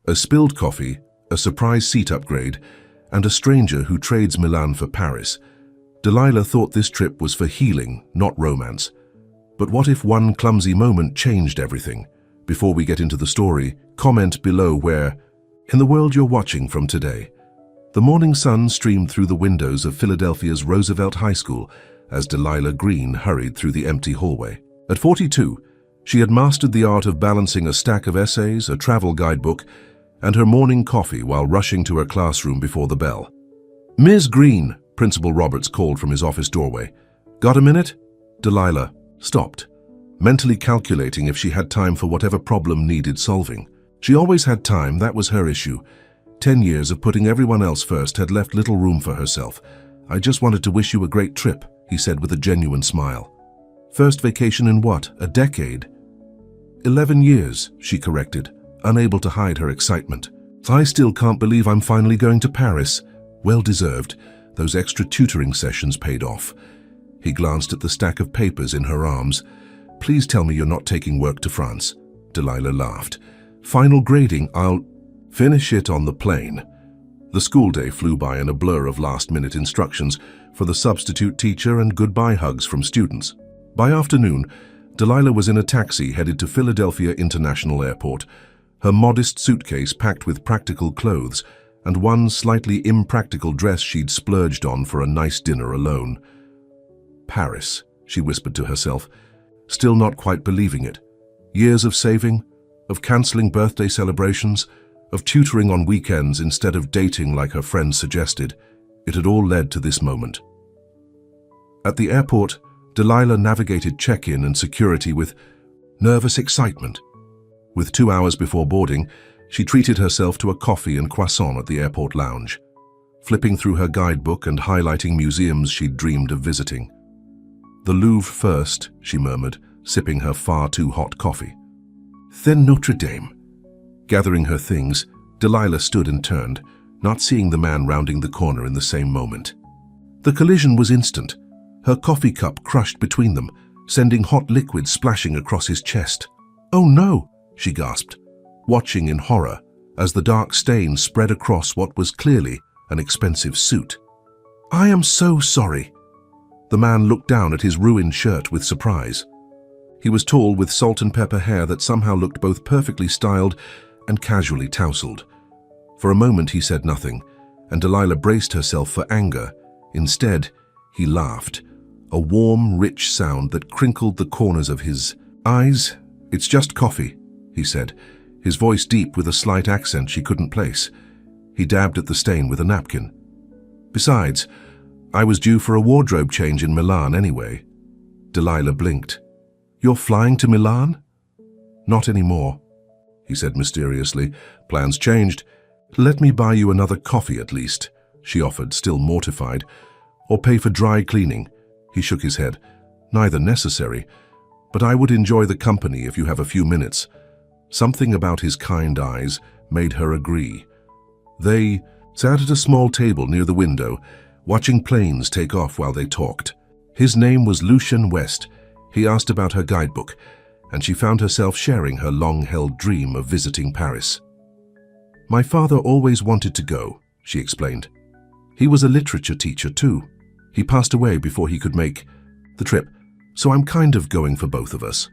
A spilled coffee, a surprise seat upgrade, and a stranger who trades Milan for Paris. Delilah thought this trip was for healing, not romance. But what if one clumsy moment changed everything? Before we get into the story, comment below where, in the world you're watching from today. The morning sun streamed through the windows of Philadelphia's Roosevelt High School as Delilah Green hurried through the empty hallway. At 42, she had mastered the art of balancing a stack of essays, a travel guidebook, and her morning coffee while rushing to her classroom before the bell. "Ms. Green," Principal Roberts called from his office doorway. "Got a minute?" Delilah stopped, mentally calculating if she had time for whatever problem needed solving. She always had time, that was her issue. 10 years of putting everyone else first had left little room for herself. "I just wanted to wish you a great trip," he said with a genuine smile. "First vacation in what, a decade?" 11 years, she corrected, unable to hide her excitement. "I still can't believe I'm finally going to Paris." Well deserved. Those extra tutoring sessions paid off. He glanced at the stack of papers in her arms. "Please tell me you're not taking work to France." Delilah laughed. "Final grading, I'll finish it on the plane." The school day flew by in a blur of last-minute instructions for the substitute teacher and goodbye hugs from students. By afternoon, Delilah was in a taxi headed to Philadelphia International Airport, her modest suitcase packed with practical clothes and one slightly impractical dress she'd splurged on for a nice dinner alone. Paris, she whispered to herself, still not quite believing it. Years of saving, of cancelling birthday celebrations, of tutoring on weekends instead of dating like her friends suggested. It had all led to this moment. At the airport, Delilah navigated check-in and security with nervous excitement. With 2 hours before boarding, she treated herself to a coffee and croissant at the airport lounge, flipping through her guidebook and highlighting museums she'd dreamed of visiting. "The Louvre first," she murmured, sipping her far too hot coffee. "Then Notre Dame." Gathering her things, Delilah stood and turned, not seeing the man rounding the corner in the same moment. The collision was instant. Her coffee cup crushed between them, sending hot liquid splashing across his chest. "Oh no!" she gasped, watching in horror as the dark stain spread across what was clearly an expensive suit. "I am so sorry." The man looked down at his ruined shirt with surprise. He was tall with salt and pepper hair that somehow looked both perfectly styled and casually tousled. For a moment he said nothing, and Delilah braced herself for anger. Instead, he laughed, a warm, rich sound that crinkled the corners of his eyes. "It's just coffee," he said, his voice deep with a slight accent she couldn't place. He dabbed at the stain with a napkin. "Besides, I was due for a wardrobe change in Milan anyway." Delilah blinked. "You're flying to Milan?" "Not anymore," he said mysteriously. "Plans changed." "Let me buy you another coffee at least," she offered, still mortified. "Or pay for dry cleaning." He shook his head. "Neither necessary, but I would enjoy the company if you have a few minutes." Something about his kind eyes made her agree. They sat at a small table near the window, watching planes take off while they talked. His name was Lucien West. He asked about her guidebook, and she found herself sharing her long-held dream of visiting Paris. "My father always wanted to go," she explained. "He was a literature teacher too. He passed away before he could make the trip, so I'm kind of going for both of us."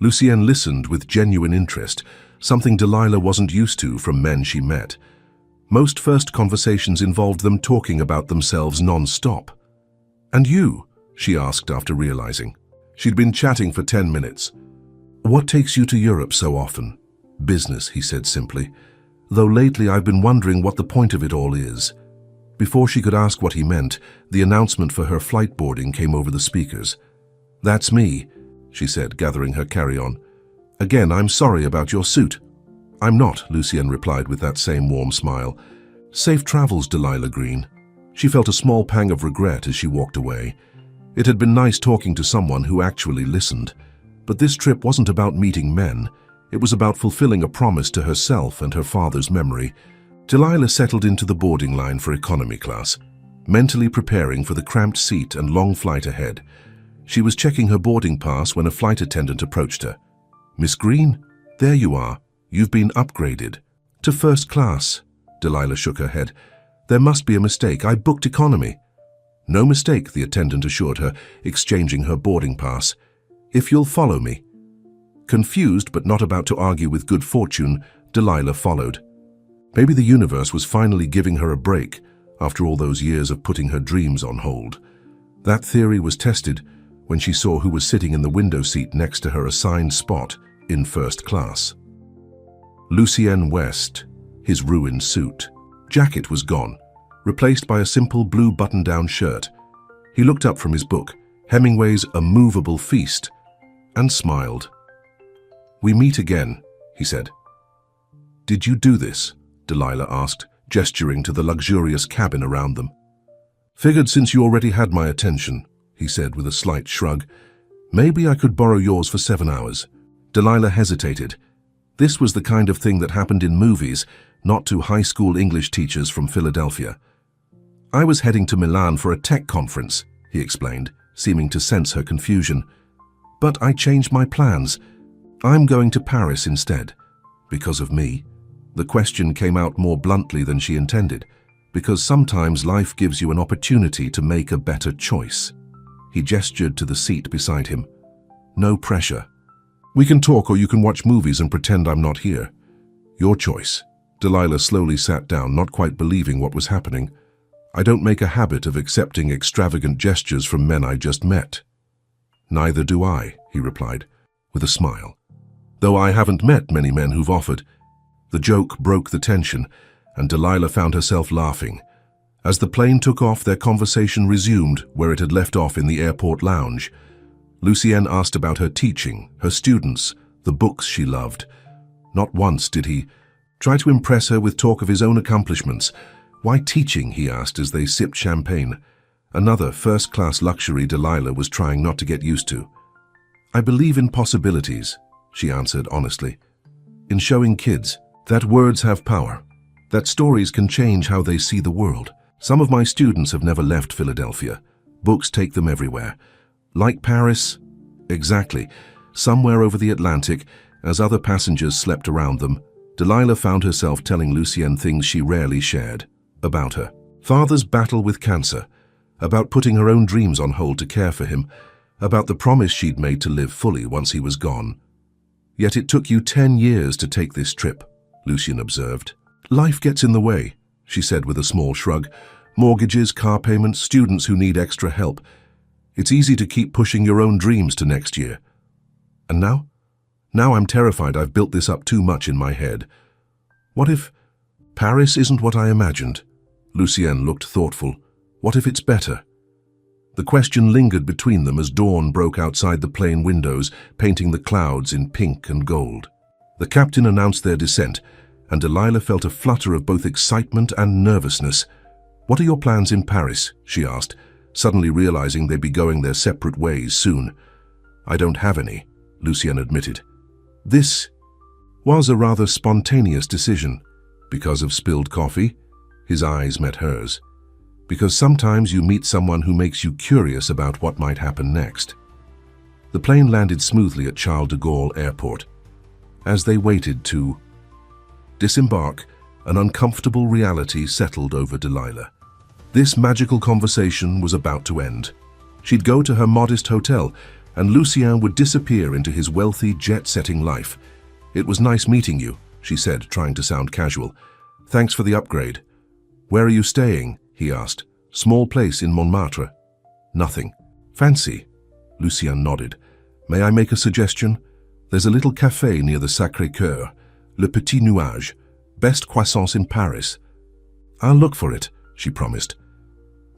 Lucien listened with genuine interest, something Delilah wasn't used to from men she met. Most first conversations involved them talking about themselves non-stop. "And you?" she asked after realizing. She'd been chatting for 10 minutes. "What takes you to Europe so often?" "Business," he said simply. "Though lately I've been wondering what the point of it all is." Before she could ask what he meant, the announcement for her flight boarding came over the speakers. "That's me," she said, gathering her carry-on. "Again, I'm sorry about your suit." "I'm not," Lucien replied with that same warm smile. "Safe travels, Delilah Green." She felt a small pang of regret as she walked away. It had been nice talking to someone who actually listened. But this trip wasn't about meeting men. It was about fulfilling a promise to herself and her father's memory. Delilah settled into the boarding line for economy class, mentally preparing for the cramped seat and long flight ahead. She was checking her boarding pass when a flight attendant approached her. "Miss Green, there you are. You've been upgraded." To first class. Delilah shook her head. There must be a mistake. I booked economy. No mistake, the attendant assured her, exchanging her boarding pass. If you'll follow me. Confused but not about to argue with good fortune, Delilah followed. Maybe the universe was finally giving her a break after all those years of putting her dreams on hold. That theory was tested when she saw who was sitting in the window seat next to her assigned spot in first class. Lucien West, his ruined suit. Jacket was gone, replaced by a simple blue button-down shirt. He looked up from his book, Hemingway's A Movable Feast, and smiled. "We meet again," he said. "Did you do this?" Delilah asked, gesturing to the luxurious cabin around them. "Figured since you already had my attention," he said with a slight shrug. "Maybe I could borrow yours for 7 hours." Delilah hesitated. This was the kind of thing that happened in movies, not to high school English teachers from Philadelphia. "I was heading to Milan for a tech conference," he explained, seeming to sense her confusion. "But I changed my plans. I'm going to Paris instead." "Because of me?" The question came out more bluntly than she intended, because sometimes life gives you an opportunity to make a better choice. He gestured to the seat beside him. "No pressure. We can talk or you can watch movies and pretend I'm not here. Your choice." Delilah slowly sat down, not quite believing what was happening. "I don't make a habit of accepting extravagant gestures from men I just met." "Neither do I," he replied, with a smile. "Though I haven't met many men who've offered." The joke broke the tension, and Delilah found herself laughing. As the plane took off, their conversation resumed where it had left off in the airport lounge. Lucien asked about her teaching, her students, the books she loved. Not once did he try to impress her with talk of his own accomplishments. "Why teaching?" he asked as they sipped champagne. Another first-class luxury Delilah was trying not to get used to. "I believe in possibilities," she answered honestly. "In showing kids that words have power, that stories can change how they see the world. Some of my students have never left Philadelphia. Books take them everywhere. Like Paris?" "Exactly. Somewhere over the Atlantic, as other passengers slept around them, Delilah found herself telling Lucien things she rarely shared. About her father's battle with cancer, about putting her own dreams on hold to care for him, about the promise she'd made to live fully once he was gone. "Yet it took you 10 years to take this trip," Lucien observed. "Life gets in the way," she said with a small shrug. "Mortgages, car payments, students who need extra help. It's easy to keep pushing your own dreams to next year. And now? Now I'm terrified I've built this up too much in my head. What if Paris isn't what I imagined?" Lucien looked thoughtful. "What if it's better?" The question lingered between them as dawn broke outside the plane windows, painting the clouds in pink and gold. The captain announced their descent, and Delilah felt a flutter of both excitement and nervousness. "What are your plans in Paris?" she asked, suddenly realizing they'd be going their separate ways soon. "I don't have any," Lucien admitted. This was a rather spontaneous decision. Because of spilled coffee? His eyes met hers. Because sometimes you meet someone who makes you curious about what might happen next. The plane landed smoothly at Charles de Gaulle Airport. As they waited to disembark, an uncomfortable reality settled over Delilah. This magical conversation was about to end. She'd go to her modest hotel, and Lucien would disappear into his wealthy, jet-setting life. "It was nice meeting you," she said, trying to sound casual. "Thanks for the upgrade." "Where are you staying?" he asked. "Small place in Montmartre." "Nothing." "Fancy?" Lucien nodded. "May I make a suggestion? There's a little café near the Sacré-Cœur, Le Petit Nuage. Best croissants in Paris." "I'll look for it," she promised.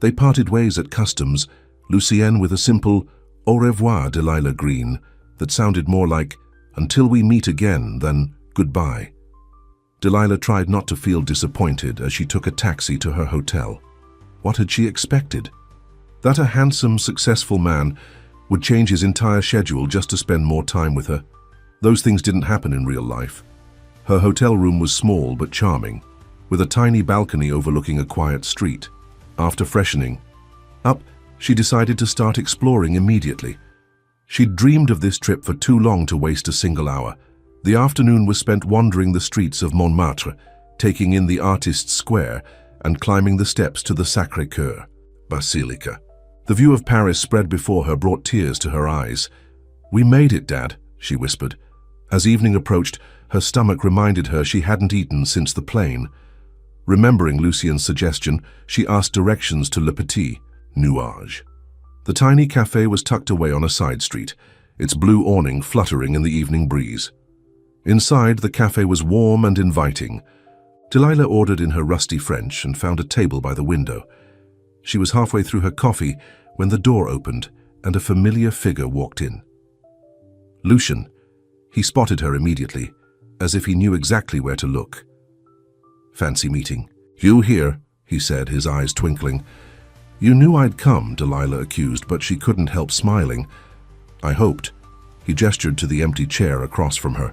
They parted ways at customs, Lucien with a simple "Au revoir, Delilah Green" that sounded more like "until we meet again" than "goodbye." Delilah tried not to feel disappointed as she took a taxi to her hotel. What had she expected? That a handsome, successful man would change his entire schedule just to spend more time with her? Those things didn't happen in real life. Her hotel room was small but charming, with a tiny balcony overlooking a quiet street. After freshening up, she decided to start exploring immediately. She'd dreamed of this trip for too long to waste a single hour. The afternoon was spent wandering the streets of Montmartre, taking in the artist's square and climbing the steps to the Sacré-Cœur Basilica. The view of Paris spread before her brought tears to her eyes. "We made it, Dad," she whispered. As evening approached, her stomach reminded her she hadn't eaten since the plane. Remembering Lucien's suggestion, she asked directions to Le Petit Nuage. The tiny café was tucked away on a side street, its blue awning fluttering in the evening breeze. Inside, the café was warm and inviting. Delilah ordered in her rusty French and found a table by the window. She was halfway through her coffee when the door opened and a familiar figure walked in. Lucien. He spotted her immediately, as if he knew exactly where to look. "Fancy meeting." "You here," he said, his eyes twinkling. "You knew I'd come," Delilah accused, but she couldn't help smiling. "I hoped." He gestured to the empty chair across from her.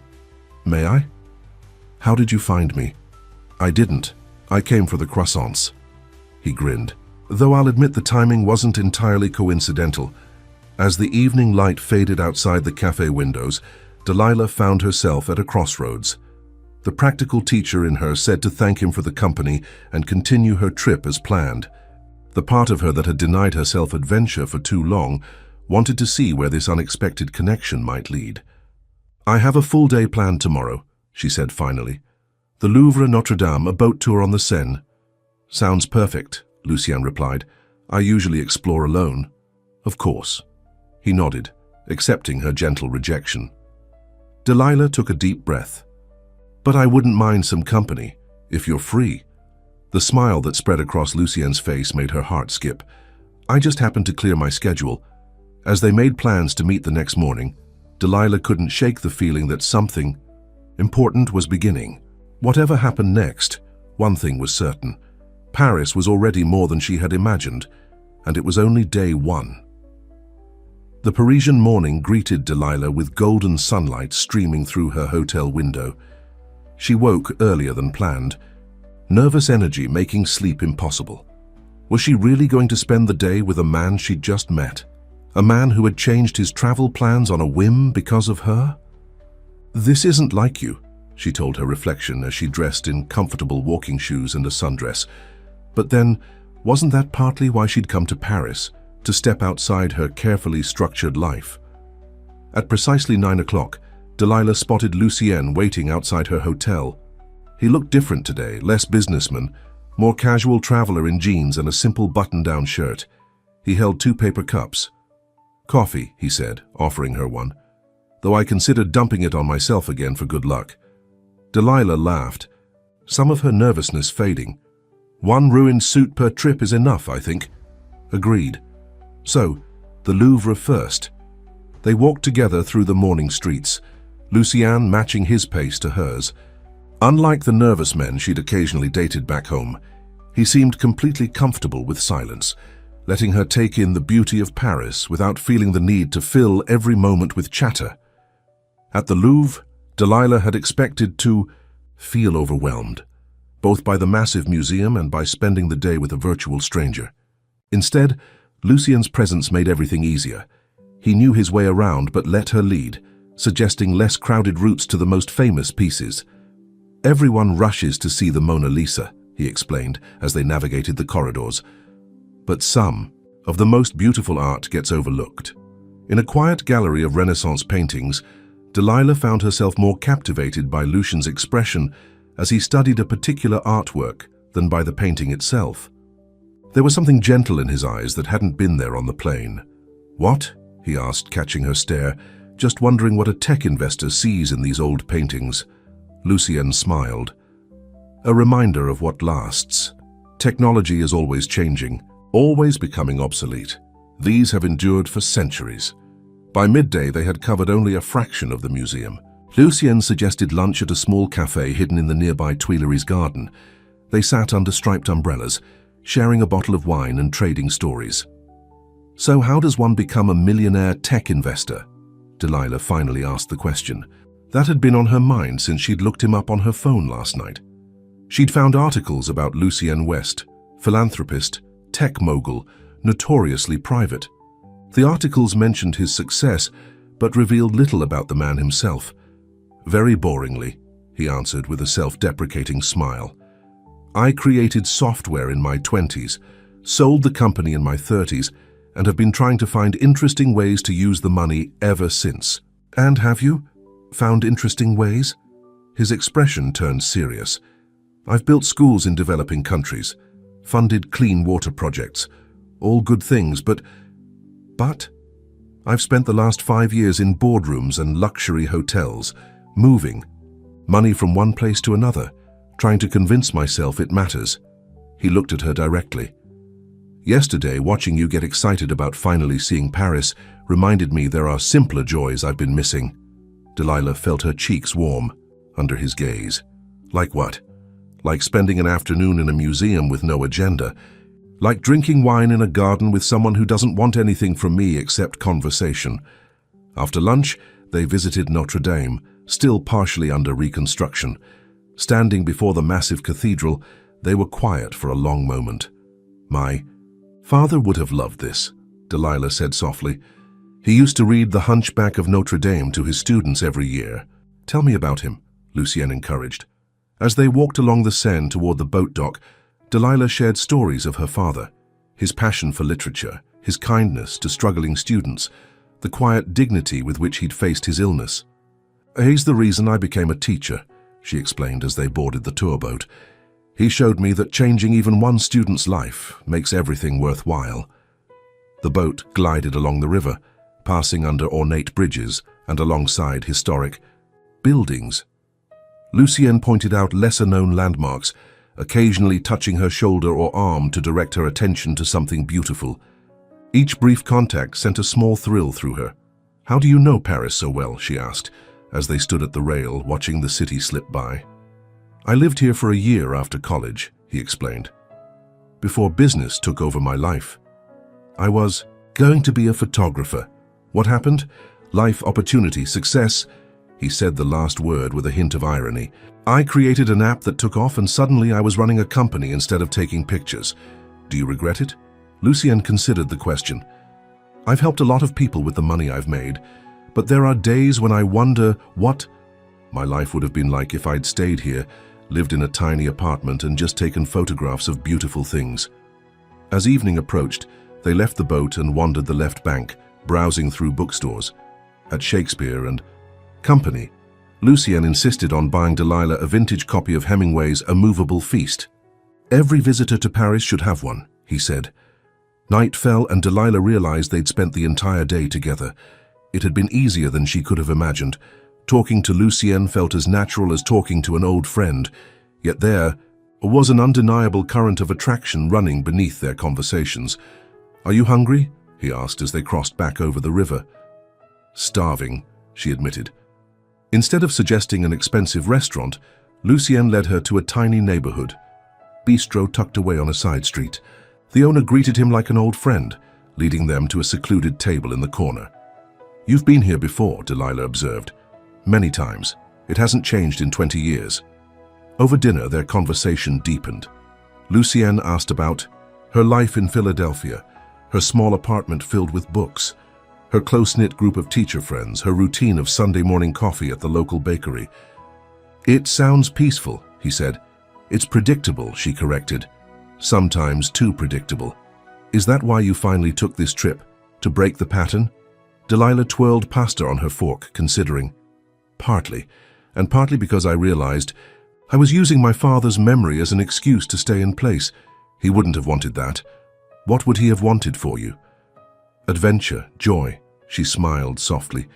"May I?" "How did you find me?" "I didn't. I came for the croissants." He grinned. Though I'll admit the timing wasn't entirely coincidental. As the evening light faded outside the cafe windows, Delilah found herself at a crossroads. The practical teacher in her said to thank him for the company and continue her trip as planned. The part of her that had denied herself adventure for too long wanted to see where this unexpected connection might lead. "I have a full day planned tomorrow," she said finally. "The Louvre, Notre Dame, a boat tour on the Seine." "Sounds perfect," Lucien replied. "I usually explore alone." "Of course." He nodded, accepting her gentle rejection. Delilah took a deep breath. "But I wouldn't mind some company, if you're free." The smile that spread across Lucien's face made her heart skip. "I just happened to clear my schedule." As they made plans to meet the next morning, Delilah couldn't shake the feeling that something important was beginning. Whatever happened next, one thing was certain. Paris was already more than she had imagined, and it was only day one. The Parisian morning greeted Delilah with golden sunlight streaming through her hotel window. She woke earlier than planned, nervous energy making sleep impossible. Was she really going to spend the day with a man she'd just met? A man who had changed his travel plans on a whim because of her? "This isn't like you," she told her reflection as she dressed in comfortable walking shoes and a sundress. But then, wasn't that partly why she'd come to Paris, to step outside her carefully structured life? At precisely 9 o'clock, Delilah spotted Lucien waiting outside her hotel. He looked different today, less businessman, more casual traveler in jeans and a simple button-down shirt. He held 2 paper cups. "Coffee," he said, offering her one, though I considered dumping it on myself again for good luck. Delilah laughed, some of her nervousness fading. "1 ruined suit per trip is enough, I think." "Agreed." So, the Louvre first. They walked together through the morning streets, Lucien matching his pace to hers. Unlike the nervous men she'd occasionally dated back home, he seemed completely comfortable with silence, letting her take in the beauty of Paris without feeling the need to fill every moment with chatter. At the Louvre, Delilah had expected to feel overwhelmed, both by the massive museum and by spending the day with a virtual stranger. Instead, Lucien's presence made everything easier. He knew his way around but let her lead, suggesting less crowded routes to the most famous pieces. "Everyone rushes to see the Mona Lisa," he explained as they navigated the corridors. "But some of the most beautiful art gets overlooked." In a quiet gallery of Renaissance paintings, Delilah found herself more captivated by Lucien's expression as he studied a particular artwork than by the painting itself. There was something gentle in his eyes that hadn't been there on the plane. "What?" he asked, catching her stare, just wondering what a tech investor sees in these old paintings. Lucien smiled. "A reminder of what lasts. Technology is always changing, always becoming obsolete. These have endured for centuries." By midday, they had covered only a fraction of the museum. Lucien suggested lunch at a small cafe hidden in the nearby Tuileries garden. They sat under striped umbrellas, sharing a bottle of wine and trading stories. "So how does one become a millionaire tech investor?" Delilah finally asked the question. That had been on her mind since she'd looked him up on her phone last night. She'd found articles about Lucien West, philanthropist, tech mogul, notoriously private. The articles mentioned his success, but revealed little about the man himself. "Very boringly," he answered with a self-deprecating smile. I created software in my 20s, sold the company in my 30s, and have been trying to find interesting ways to use the money ever since. And have you? Found interesting ways? His expression turned serious. I've built schools in developing countries, funded clean water projects, all good things, but I've spent the last 5 years in boardrooms and luxury hotels, moving, money from one place to another, trying to convince myself it matters. He looked at her directly. Yesterday, watching you get excited about finally seeing Paris reminded me there are simpler joys I've been missing. Delilah felt her cheeks warm under his gaze. Like what? Like spending an afternoon in a museum with no agenda. Like drinking wine in a garden with someone who doesn't want anything from me except conversation. After lunch, they visited Notre Dame, still partially under reconstruction. Standing before the massive cathedral, they were quiet for a long moment. My father would have loved this, Delilah said softly. He used to read The Hunchback of Notre Dame to his students every year. Tell me about him, Lucienne encouraged. As they walked along the Seine toward the boat dock, Delilah shared stories of her father, his passion for literature, his kindness to struggling students, the quiet dignity with which he'd faced his illness. He's the reason I became a teacher, she explained as they boarded the tour boat. He showed me that changing even one student's life makes everything worthwhile. The boat glided along the river, passing under ornate bridges and alongside historic buildings. Lucienne pointed out lesser-known landmarks, occasionally touching her shoulder or arm to direct her attention to something beautiful. Each brief contact sent a small thrill through her. How do you know Paris so well, she asked, as they stood at the rail watching the city slip by. I lived here for a year after college, he explained, before business took over my life. I was going to be a photographer. What happened? Life, opportunity, success. He said the last word with a hint of irony. I created an app that took off and suddenly I was running a company instead of taking pictures. Do you regret it? Lucienne considered the question. I've helped a lot of people with the money I've made, but there are days when I wonder what my life would have been like if I'd stayed here, lived in a tiny apartment and just taken photographs of beautiful things. As evening approached, they left the boat and wandered the left bank, browsing through bookstores. At Shakespeare and Company, Lucienne insisted on buying Delilah a vintage copy of Hemingway's A Movable Feast. Every visitor to Paris should have one, he said. Night fell and Delilah realized they'd spent the entire day together. It had been easier than she could have imagined. Talking to Lucienne felt as natural as talking to an old friend, yet there was an undeniable current of attraction running beneath their conversations. Are you hungry? He asked as they crossed back over the river. Starving, she admitted. Instead of suggesting an expensive restaurant, Lucienne led her to a tiny neighborhood bistro tucked away on a side street. The owner greeted him like an old friend, leading them to a secluded table in the corner. You've been here before, Delilah observed. Many times. It hasn't changed in 20 years. Over dinner, their conversation deepened. Lucienne asked about her life in Philadelphia, her small apartment filled with books, her close-knit group of teacher friends, her routine of Sunday morning coffee at the local bakery. It sounds peaceful, he said. It's predictable, she corrected. Sometimes too predictable. Is that why you finally took this trip? To break the pattern? Delilah twirled pasta on her fork, considering. Partly, and partly because I realized I was using my father's memory as an excuse to stay in place. He wouldn't have wanted that. What would he have wanted for you? Adventure, joy, she smiled softly.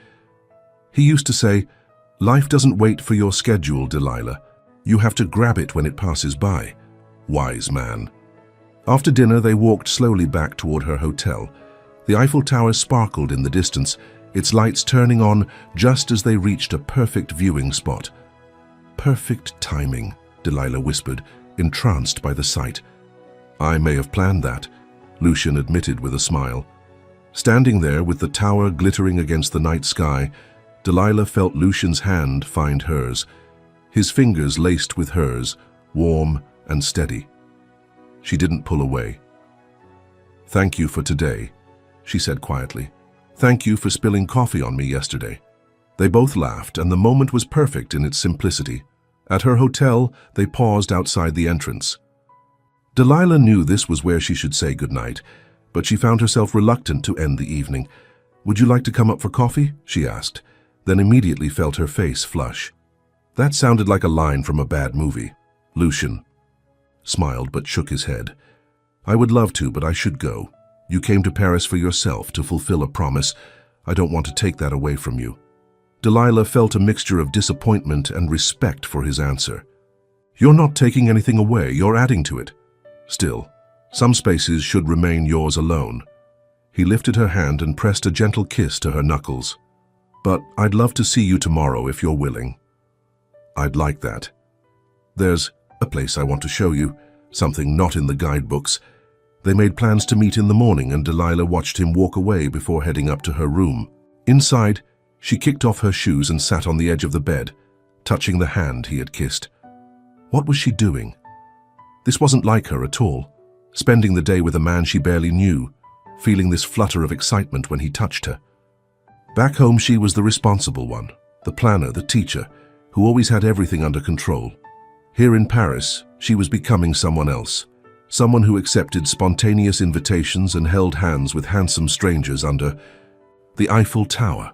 He used to say, life doesn't wait for your schedule, Delilah. You have to grab it when it passes by. Wise man. After dinner, they walked slowly back toward her hotel. The Eiffel Tower sparkled in the distance, its lights turning on just as they reached a perfect viewing spot. Perfect timing, Delilah whispered, entranced by the sight. I may have planned that, Lucienne admitted with a smile. Standing there with the tower glittering against the night sky, Delilah felt Lucien's hand find hers, his fingers laced with hers, warm and steady. She didn't pull away. Thank you for today, she said quietly. Thank you for spilling coffee on me yesterday. They both laughed, and the moment was perfect in its simplicity. At her hotel, they paused outside the entrance. Delilah knew this was where she should say goodnight, but she found herself reluctant to end the evening. "Would you like to come up for coffee?" she asked, then immediately felt her face flush. That sounded like a line from a bad movie. Lucian smiled but shook his head. "I would love to, but I should go. You came to Paris for yourself, to fulfill a promise. I don't want to take that away from you." Delilah felt a mixture of disappointment and respect for his answer. "You're not taking anything away, you're adding to it. Still, some spaces should remain yours alone." He lifted her hand and pressed a gentle kiss to her knuckles. "But I'd love to see you tomorrow if you're willing." "I'd like that. There's a place I want to show you, something not in the guidebooks." They made plans to meet in the morning, and Delilah watched him walk away before heading up to her room. Inside, she kicked off her shoes and sat on the edge of the bed, touching the hand he had kissed. What was she doing? This wasn't like her at all, spending the day with a man she barely knew, feeling this flutter of excitement when he touched her. Back home, she was the responsible one, the planner, the teacher, who always had everything under control. Here in Paris, she was becoming someone else, someone who accepted spontaneous invitations and held hands with handsome strangers under the Eiffel Tower.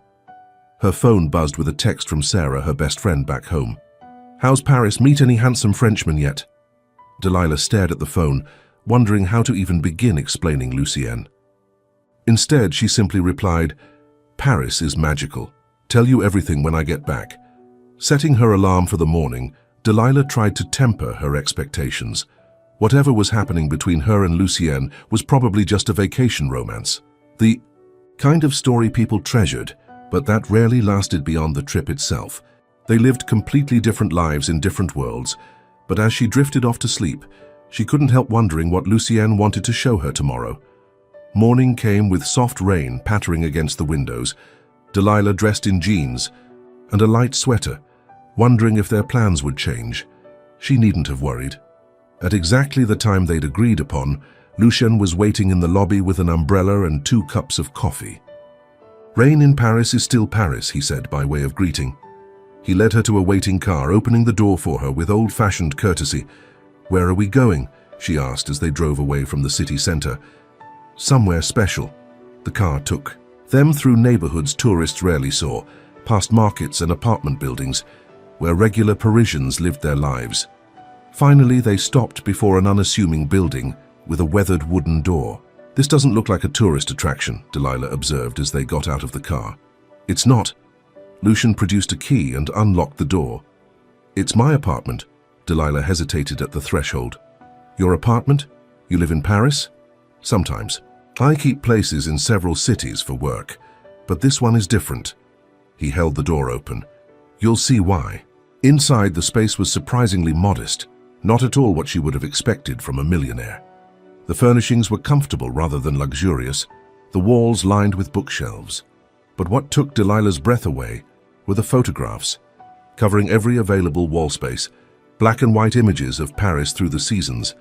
Her phone buzzed with a text from Sarah, her best friend back home. "How's Paris? Meet any handsome Frenchmen yet?" Delilah stared at the phone, wondering how to even begin explaining Lucienne. Instead, she simply replied, "Paris is magical. Tell you everything when I get back." Setting her alarm for the morning, Delilah tried to temper her expectations. Whatever was happening between her and Lucienne was probably just a vacation romance. The kind of story people treasured, but that rarely lasted beyond the trip itself. They lived completely different lives in different worlds, but as she drifted off to sleep, she couldn't help wondering what Lucienne wanted to show her tomorrow. Morning came with soft rain pattering against the windows, Delilah dressed in jeans and a light sweater, wondering if their plans would change. She needn't have worried. At exactly the time they'd agreed upon, Lucian was waiting in the lobby with an umbrella and 2 cups of coffee. "Rain in Paris is still Paris," he said by way of greeting. He led her to a waiting car, opening the door for her with old-fashioned courtesy. "Where are we going?" she asked as they drove away from the city center. "Somewhere special." The car took them through neighborhoods tourists rarely saw, past markets and apartment buildings, where regular Parisians lived their lives. Finally, they stopped before an unassuming building with a weathered wooden door. "This doesn't look like a tourist attraction," Delilah observed as they got out of the car. "It's not." Lucian produced a key and unlocked the door. "It's my apartment." Delilah hesitated at the threshold. "Your apartment? You live in Paris?" "Sometimes. I keep places in several cities for work, but this one is different." He held the door open. "You'll see why." Inside, the space was surprisingly modest, not at all what she would have expected from a millionaire. The furnishings were comfortable rather than luxurious, the walls lined with bookshelves. But what took Delilah's breath away were the photographs, covering every available wall space, black and white images of Paris through the seasons,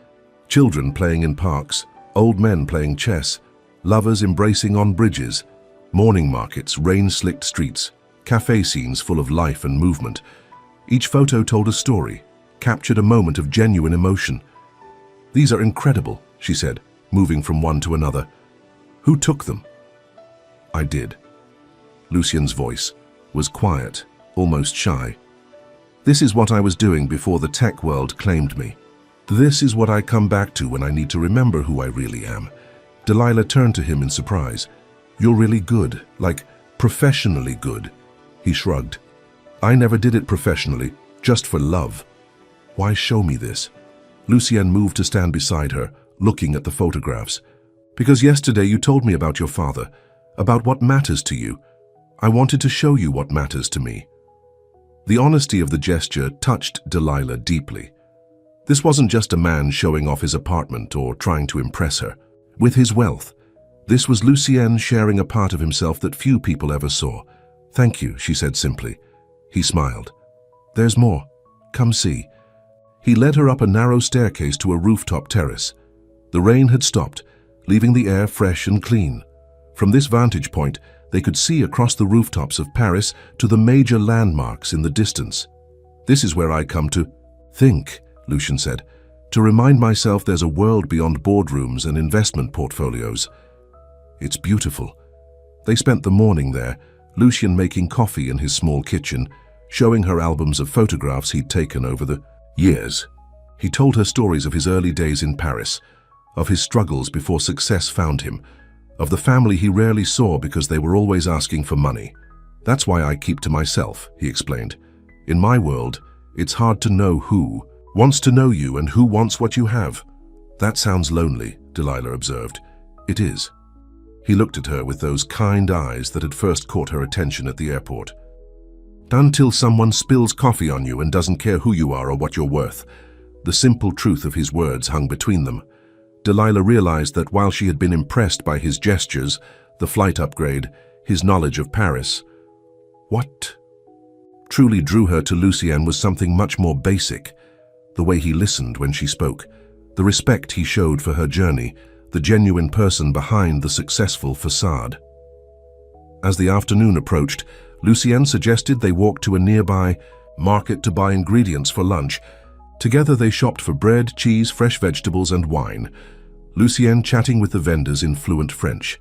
children playing in parks, old men playing chess, lovers embracing on bridges, morning markets, rain-slicked streets, cafe scenes full of life and movement. Each photo told a story, captured a moment of genuine emotion. "These are incredible," she said, moving from one to another. "Who took them?" "I did." Lucien's voice was quiet, almost shy. "This is what I was doing before the tech world claimed me. This is what I come back to when I need to remember who I really am." Delilah turned to him in surprise. "You're really good, like professionally good." He shrugged. "I never did it professionally, just for love." "Why show me this?" Lucienne moved to stand beside her, looking at the photographs. "Because yesterday you told me about your father, about what matters to you. I wanted to show you what matters to me." The honesty of the gesture touched Delilah deeply. This wasn't just a man showing off his apartment or trying to impress her. With his wealth, this was Lucienne sharing a part of himself that few people ever saw. "Thank you," she said simply. He smiled. "There's more. Come see." He led her up a narrow staircase to a rooftop terrace. The rain had stopped, leaving the air fresh and clean. From this vantage point, they could see across the rooftops of Paris to the major landmarks in the distance. "This is where I come to think," Lucian said. To remind myself there's a world beyond boardrooms and investment portfolios. It's beautiful. They spent the morning there, Lucien making coffee in his small kitchen, showing her albums of photographs he'd taken over the years. He told her stories of his early days in Paris, of his struggles before success found him, of the family he rarely saw because they were always asking for money. "That's why I keep to myself," he explained. "In my world, it's hard to know who wants to know you and who wants what you have." "That sounds lonely," Delilah observed. "It is." He looked at her with those kind eyes that had first caught her attention at the airport. "Until someone spills coffee on you and doesn't care who you are or what you're worth." The simple truth of his words hung between them. Delilah realized that while she had been impressed by his gestures, the flight upgrade, his knowledge of Paris, what truly drew her to Lucien was something much more basic. The way he listened when she spoke, the respect he showed for her journey, the genuine person behind the successful facade. As the afternoon approached, Lucien suggested they walk to a nearby market to buy ingredients for lunch. Together they shopped for bread, cheese, fresh vegetables and wine, Lucien chatting with the vendors in fluent French.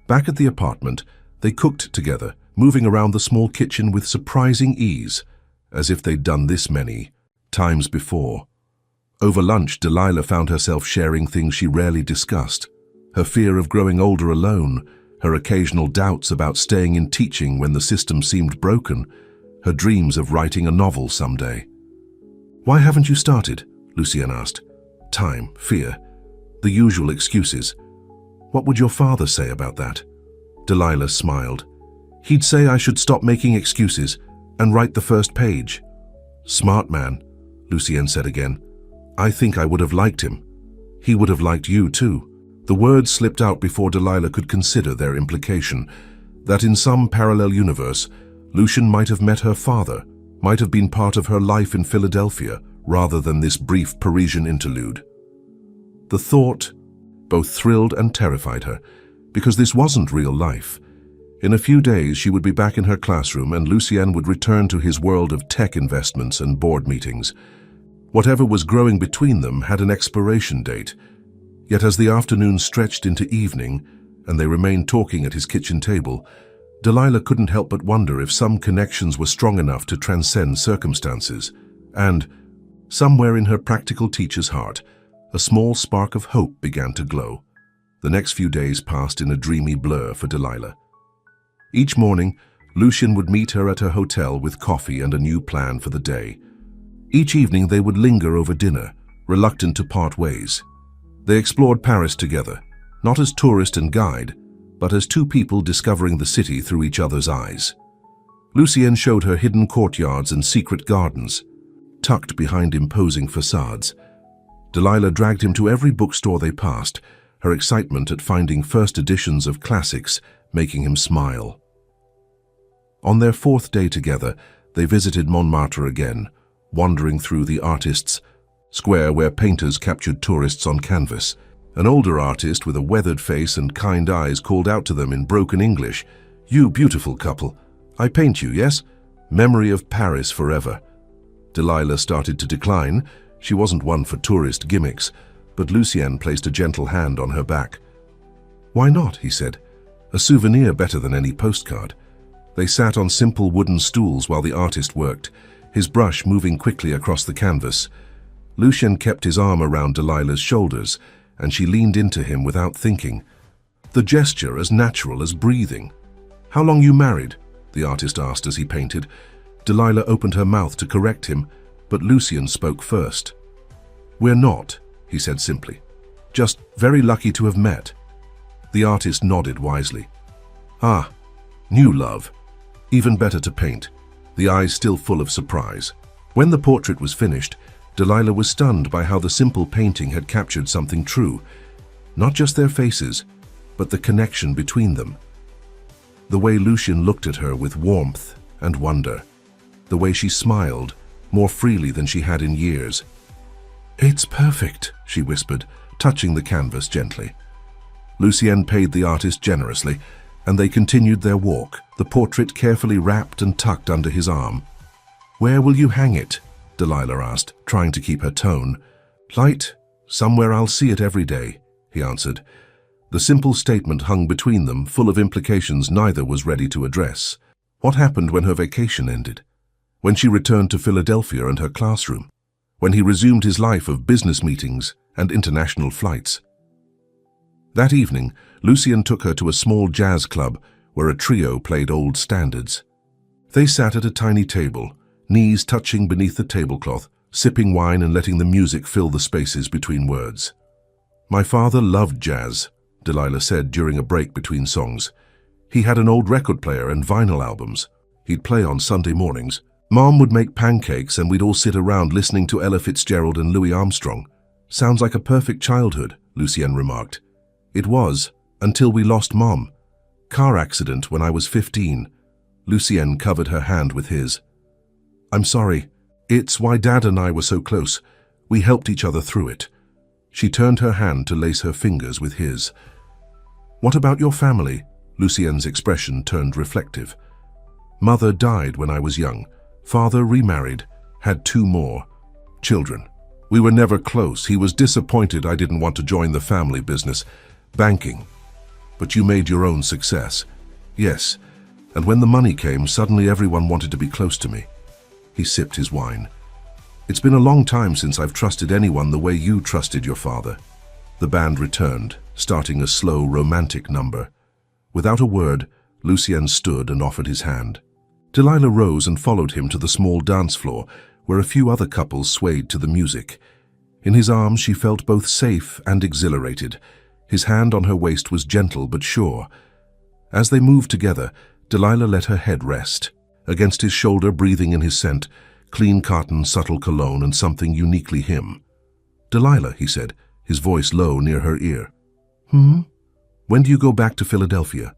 Back at the apartment, they cooked together, moving around the small kitchen with surprising ease, as if they'd done this many times before. Over lunch, Delilah found herself sharing things she rarely discussed. Her fear of growing older alone, her occasional doubts about staying in teaching when the system seemed broken, her dreams of writing a novel someday. "Why haven't you started?" Lucien asked. "Time, fear, the usual excuses." "What would your father say about that?" Delilah smiled. "He'd say I should stop making excuses and write the first page." "Smart man," Lucien said again. "I think I would have liked him. He would have liked you too." The words slipped out before Delilah could consider their implication, that in some parallel universe, Lucien might have met her father, might have been part of her life in Philadelphia, rather than this brief Parisian interlude. The thought both thrilled and terrified her, because this wasn't real life. In a few days, she would be back in her classroom and Lucien would return to his world of tech investments and board meetings. Whatever was growing between them had an expiration date. Yet as the afternoon stretched into evening and they remained talking at his kitchen table, Delilah couldn't help but wonder if some connections were strong enough to transcend circumstances. And, somewhere in her practical teacher's heart, a small spark of hope began to glow. The next few days passed in a dreamy blur for Delilah. Each morning, Lucien would meet her at her hotel with coffee and a new plan for the day. Each evening they would linger over dinner, reluctant to part ways. They explored Paris together, not as tourist and guide, but as two people discovering the city through each other's eyes. Lucien showed her hidden courtyards and secret gardens, tucked behind imposing facades. Delilah dragged him to every bookstore they passed, her excitement at finding first editions of classics making him smile. On their fourth day together, they visited Montmartre again, wandering through the artists' square where painters captured tourists on canvas. An older artist with a weathered face and kind eyes called out to them in broken English, "You beautiful couple, I paint you, yes? Memory of Paris forever." Delilah started to decline. She wasn't one for tourist gimmicks, but Lucien placed a gentle hand on her back. "Why not?" he said. "A souvenir better than any postcard." They sat on simple wooden stools while the artist worked, his brush moving quickly across the canvas. Lucien kept his arm around Delilah's shoulders, and she leaned into him without thinking, the gesture as natural as breathing. "How long you married?" the artist asked as he painted. Delilah opened her mouth to correct him, but Lucien spoke first. "We're not," he said simply. "Just very lucky to have met." The artist nodded wisely. "Ah, new love. Even better to paint," the eyes still full of surprise. When the portrait was finished, Delilah was stunned by how the simple painting had captured something true. Not just their faces, but the connection between them. The way Lucien looked at her with warmth and wonder. The way she smiled, more freely than she had in years. "It's perfect," she whispered, touching the canvas gently. Lucien paid the artist generously, and they continued their walk, the portrait carefully wrapped and tucked under his arm. "Where will you hang it?" Delilah asked, trying to keep her tone. Light, somewhere I'll see it every day, he answered. The simple statement hung between them, full of implications neither was ready to address. What happened when her vacation ended? When she returned to Philadelphia and her classroom? When he resumed his life of business meetings and international flights? That evening, Lucien took her to a small jazz club where a trio played old standards. They sat at a tiny table, knees touching beneath the tablecloth, sipping wine and letting the music fill the spaces between words. My father loved jazz, Delilah said during a break between songs. He had an old record player and vinyl albums. He'd play on Sunday mornings. Mom would make pancakes and we'd all sit around listening to Ella Fitzgerald and Louis Armstrong. Sounds like a perfect childhood, Lucien remarked. It was, until we lost Mom. Car accident when I was 15. Lucien covered her hand with his. I'm sorry. It's why Dad and I were so close. We helped each other through it. She turned her hand to lace her fingers with his. What about your family? Lucien's expression turned reflective. Mother died when I was young. Father remarried, had 2 more children. We were never close. He was disappointed I didn't want to join the family business, banking. But you made your own success. Yes, and when the money came, suddenly everyone wanted to be close to me. He sipped his wine. It's been a long time since I've trusted anyone the way you trusted your father. The band returned, starting a slow, romantic number. Without a word, Lucien stood and offered his hand. Delilah rose and followed him to the small dance floor, where a few other couples swayed to the music. In his arms she felt both safe and exhilarated. His hand on her waist was gentle but sure. As they moved together, Delilah let her head rest. Against his shoulder, breathing in his scent, clean cotton, subtle cologne, and something uniquely him. Delilah, he said, his voice low near her ear. When do you go back to Philadelphia?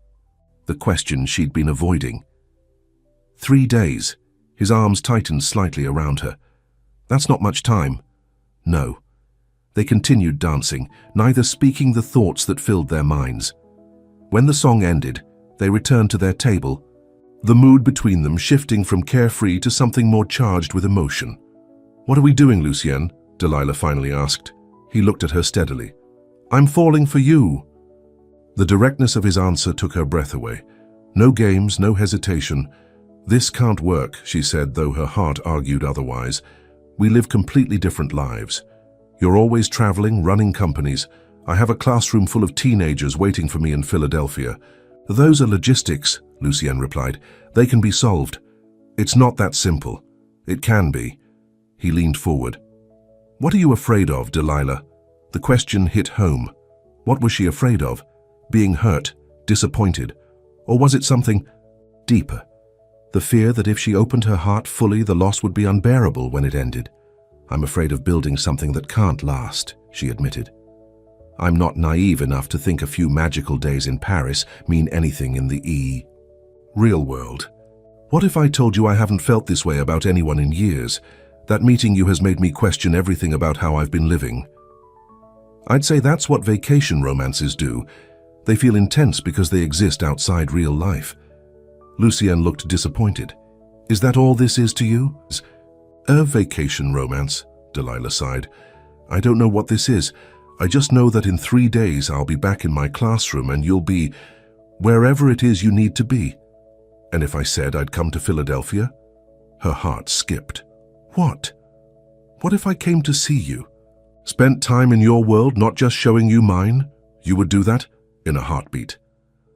The question she'd been avoiding. 3 days. His arms tightened slightly around her. That's not much time. No. They continued dancing, neither speaking the thoughts that filled their minds. When the song ended, they returned to their table, the mood between them shifting from carefree to something more charged with emotion. What are we doing, Lucien? Delilah finally asked. He looked at her steadily. I'm falling for you. The directness of his answer took her breath away. No games, no hesitation. This can't work, she said, though her heart argued otherwise. We live completely different lives. You're always traveling, running companies. I have a classroom full of teenagers waiting for me in Philadelphia. Those are logistics, Lucien replied. They can be solved. It's not that simple. It can be. He leaned forward. What are you afraid of, Delilah? The question hit home. What was she afraid of? Being hurt, disappointed? Or was it something deeper? The fear that if she opened her heart fully, the loss would be unbearable when it ended. I'm afraid of building something that can't last, she admitted. I'm not naive enough to think a few magical days in Paris mean anything in the real world. What if I told you I haven't felt this way about anyone in years? That meeting you has made me question everything about how I've been living. I'd say that's what vacation romances do. They feel intense because they exist outside real life. Lucien looked disappointed. Is that all this is to you? A vacation romance, Delilah sighed. I don't know what this is. I just know that in 3 days I'll be back in my classroom and you'll be wherever it is you need to be. And if I said I'd come to Philadelphia? Her heart skipped. What? What if I came to see you? Spent time in your world, not just showing you mine? You would do that? In a heartbeat.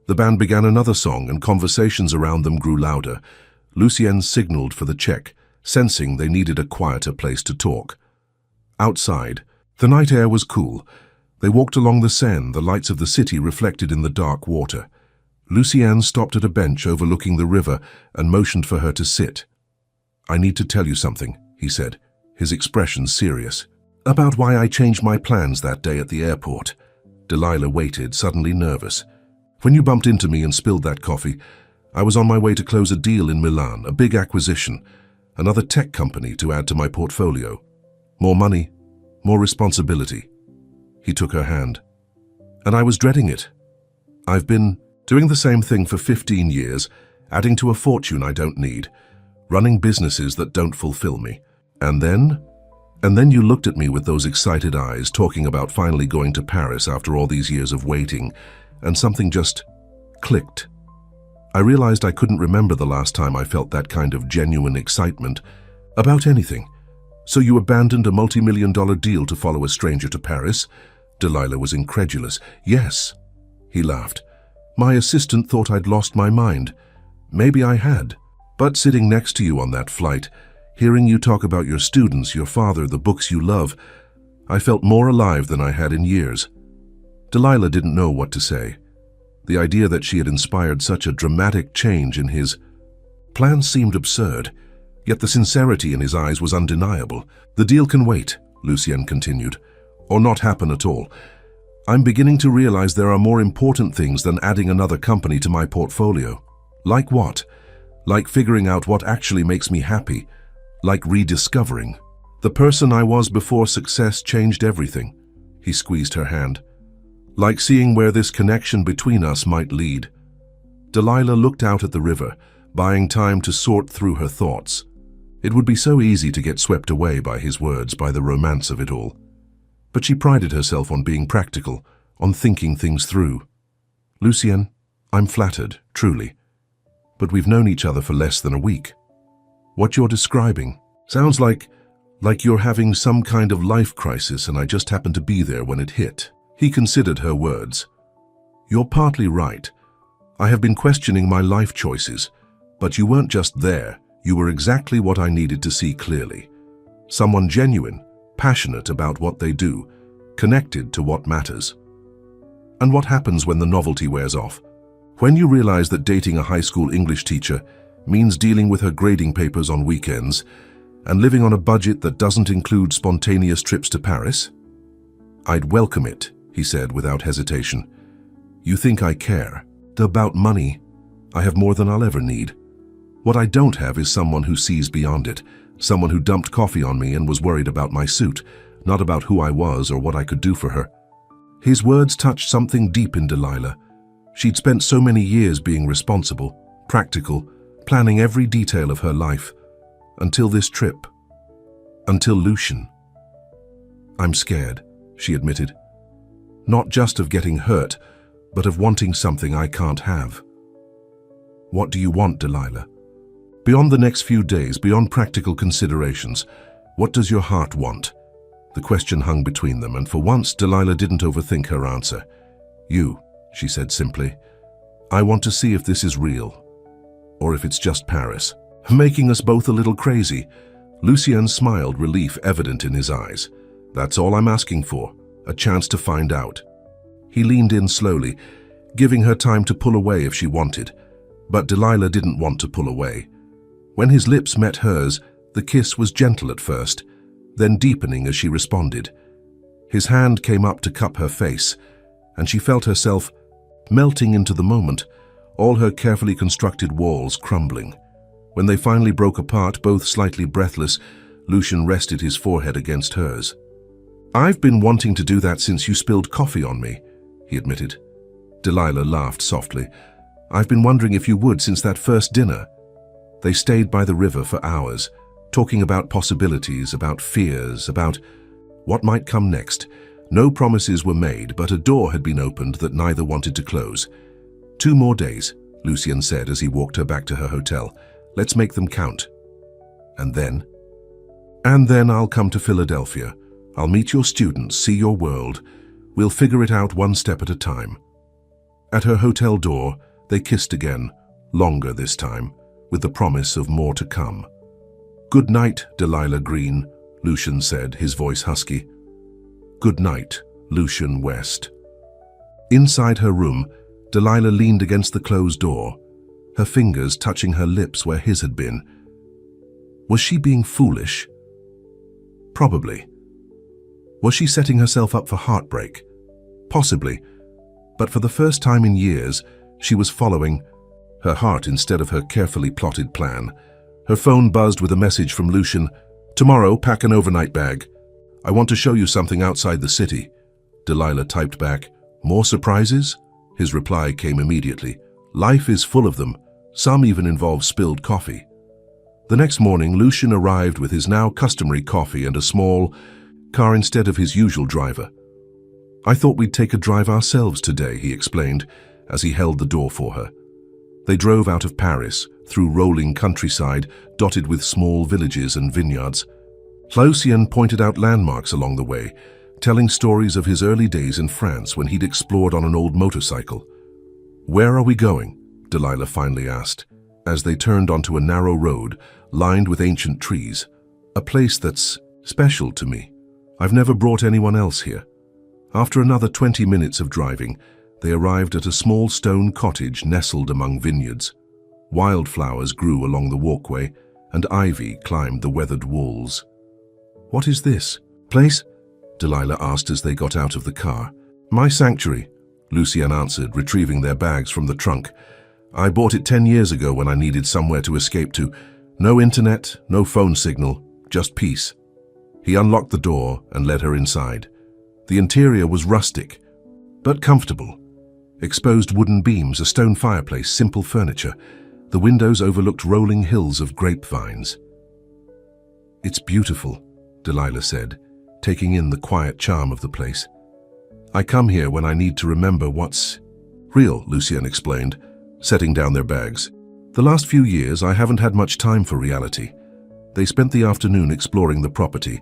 The band began another song and conversations around them grew louder. Lucien signaled for the check, sensing they needed a quieter place to talk. Outside, the night air was cool. They walked along the Seine, the lights of the city reflected in the dark water. Lucien stopped at a bench overlooking the river and motioned for her to sit. I need to tell you something, he said, his expression serious. About why I changed my plans that day at the airport. Delilah waited, suddenly nervous. When you bumped into me and spilled that coffee, I was on my way to close a deal in Milan, a big acquisition, another tech company to add to my portfolio. More money, more responsibility. He took her hand. And I was dreading it. I've been doing the same thing for 15 years, adding to a fortune I don't need, running businesses that don't fulfill me. And then And then you looked at me with those excited eyes, talking about finally going to Paris after all these years of waiting, and something just clicked. I realized I couldn't remember the last time I felt that kind of genuine excitement about anything. So you abandoned a multi-million-dollar deal to follow a stranger to Paris? Delilah was incredulous. Yes, he laughed. My assistant thought I'd lost my mind. Maybe I had. But sitting next to you on that flight, hearing you talk about your students, your father, the books you love, I felt more alive than I had in years. Delilah didn't know what to say. The idea that she had inspired such a dramatic change in his plans seemed absurd, yet the sincerity in his eyes was undeniable. The deal can wait, Lucien continued, or not happen at all. I'm beginning to realize there are more important things than adding another company to my portfolio. Like what? Like figuring out what actually makes me happy. Like rediscovering. The person I was before success changed everything. He squeezed her hand. Like seeing where this connection between us might lead. Delilah looked out at the river, buying time to sort through her thoughts. It would be so easy to get swept away by his words, by the romance of it all. But she prided herself on being practical, on thinking things through. Lucien, I'm flattered, truly. But we've known each other for less than a week. What you're describing sounds like you're having some kind of life crisis and I just happened to be there when it hit. He considered her words. You're partly right. I have been questioning my life choices, but you weren't just there. You were exactly what I needed to see clearly. Someone genuine, passionate about what they do, connected to what matters. And what happens when the novelty wears off? When you realize that dating a high school English teacher means dealing with her grading papers on weekends and living on a budget that doesn't include spontaneous trips to Paris? I'd welcome it, he said without hesitation. You think I care? About money, I have more than I'll ever need. What I don't have is someone who sees beyond it, someone who dumped coffee on me and was worried about my suit, not about who I was or what I could do for her. His words touched something deep in Delilah. She'd spent so many years being responsible, practical, planning every detail of her life, until this trip, until Lucien. I'm scared, she admitted. Not just of getting hurt, but of wanting something I can't have. What do you want, Delilah? Beyond the next few days, beyond practical considerations, what does your heart want? The question hung between them, and for once Delilah didn't overthink her answer. You, she said simply. I want to see if this is real, or if it's just Paris. Making us both a little crazy. Lucien smiled, relief evident in his eyes. That's all I'm asking for, a chance to find out. He leaned in slowly, giving her time to pull away if she wanted, but Delilah didn't want to pull away. When his lips met hers, the kiss was gentle at first, then deepening as she responded. His hand came up to cup her face, and she felt herself melting into the moment, all her carefully constructed walls crumbling. When they finally broke apart, both slightly breathless, Lucien rested his forehead against hers. I've been wanting to do that since you spilled coffee on me, he admitted. Delilah laughed softly. I've been wondering if you would since that first dinner. They stayed by the river for hours, talking about possibilities, about fears, about what might come next. No promises were made, but a door had been opened that neither wanted to close. 2 more days, Lucien said as he walked her back to her hotel. Let's make them count. And then? And then I'll come to Philadelphia. I'll meet your students, see your world. We'll figure it out one step at a time. At her hotel door, they kissed again, longer this time, with the promise of more to come. Good night, Delilah Green, Lucien said, his voice husky. Good night, Lucien West. Inside her room, Delilah leaned against the closed door, her fingers touching her lips where his had been. Was she being foolish? Probably. Was she setting herself up for heartbreak? Possibly. But for the first time in years, she was following her heart instead of her carefully plotted plan. Her phone buzzed with a message from Lucien. Tomorrow, pack an overnight bag. I want to show you something outside the city. Delilah typed back. More surprises? His reply came immediately. Life is full of them. Some even involve spilled coffee. The next morning, Lucian arrived with his now customary coffee and a small car instead of his usual driver. "I thought we'd take a drive ourselves today," he explained as he held the door for her. They drove out of Paris, through rolling countryside dotted with small villages and vineyards. Lucian pointed out landmarks along the way, telling stories of his early days in France when he'd explored on an old motorcycle. "Where are we going?" Delilah finally asked, as they turned onto a narrow road lined with ancient trees. "A place that's special to me. I've never brought anyone else here." After another 20 minutes of driving, they arrived at a small stone cottage nestled among vineyards. Wildflowers grew along the walkway, and ivy climbed the weathered walls. "What is this place?" Delilah asked as they got out of the car. "My sanctuary," Lucian answered, retrieving their bags from the trunk. "I bought it 10 years ago when I needed somewhere to escape to. No internet, no phone signal, just peace." He unlocked the door and led her inside. The interior was rustic, but comfortable. Exposed wooden beams, a stone fireplace, simple furniture. The windows overlooked rolling hills of grapevines. "It's beautiful," Delilah said, taking in the quiet charm of the place. "I come here when I need to remember what's real," Lucian explained, setting down their bags. "The last few years, I haven't had much time for reality." They spent the afternoon exploring the property,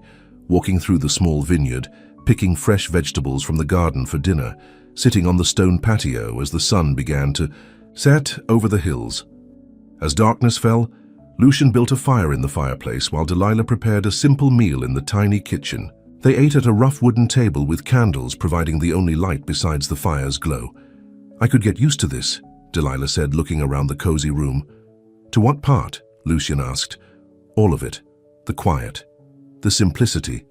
walking through the small vineyard, picking fresh vegetables from the garden for dinner, sitting on the stone patio as the sun began to set over the hills. As darkness fell, Lucian built a fire in the fireplace while Delilah prepared a simple meal in the tiny kitchen. They ate at a rough wooden table with candles providing the only light besides the fire's glow. "I could get used to this," Delilah said, looking around the cozy room. "To what part?" Lucian asked. "All of it. The quiet. The simplicity."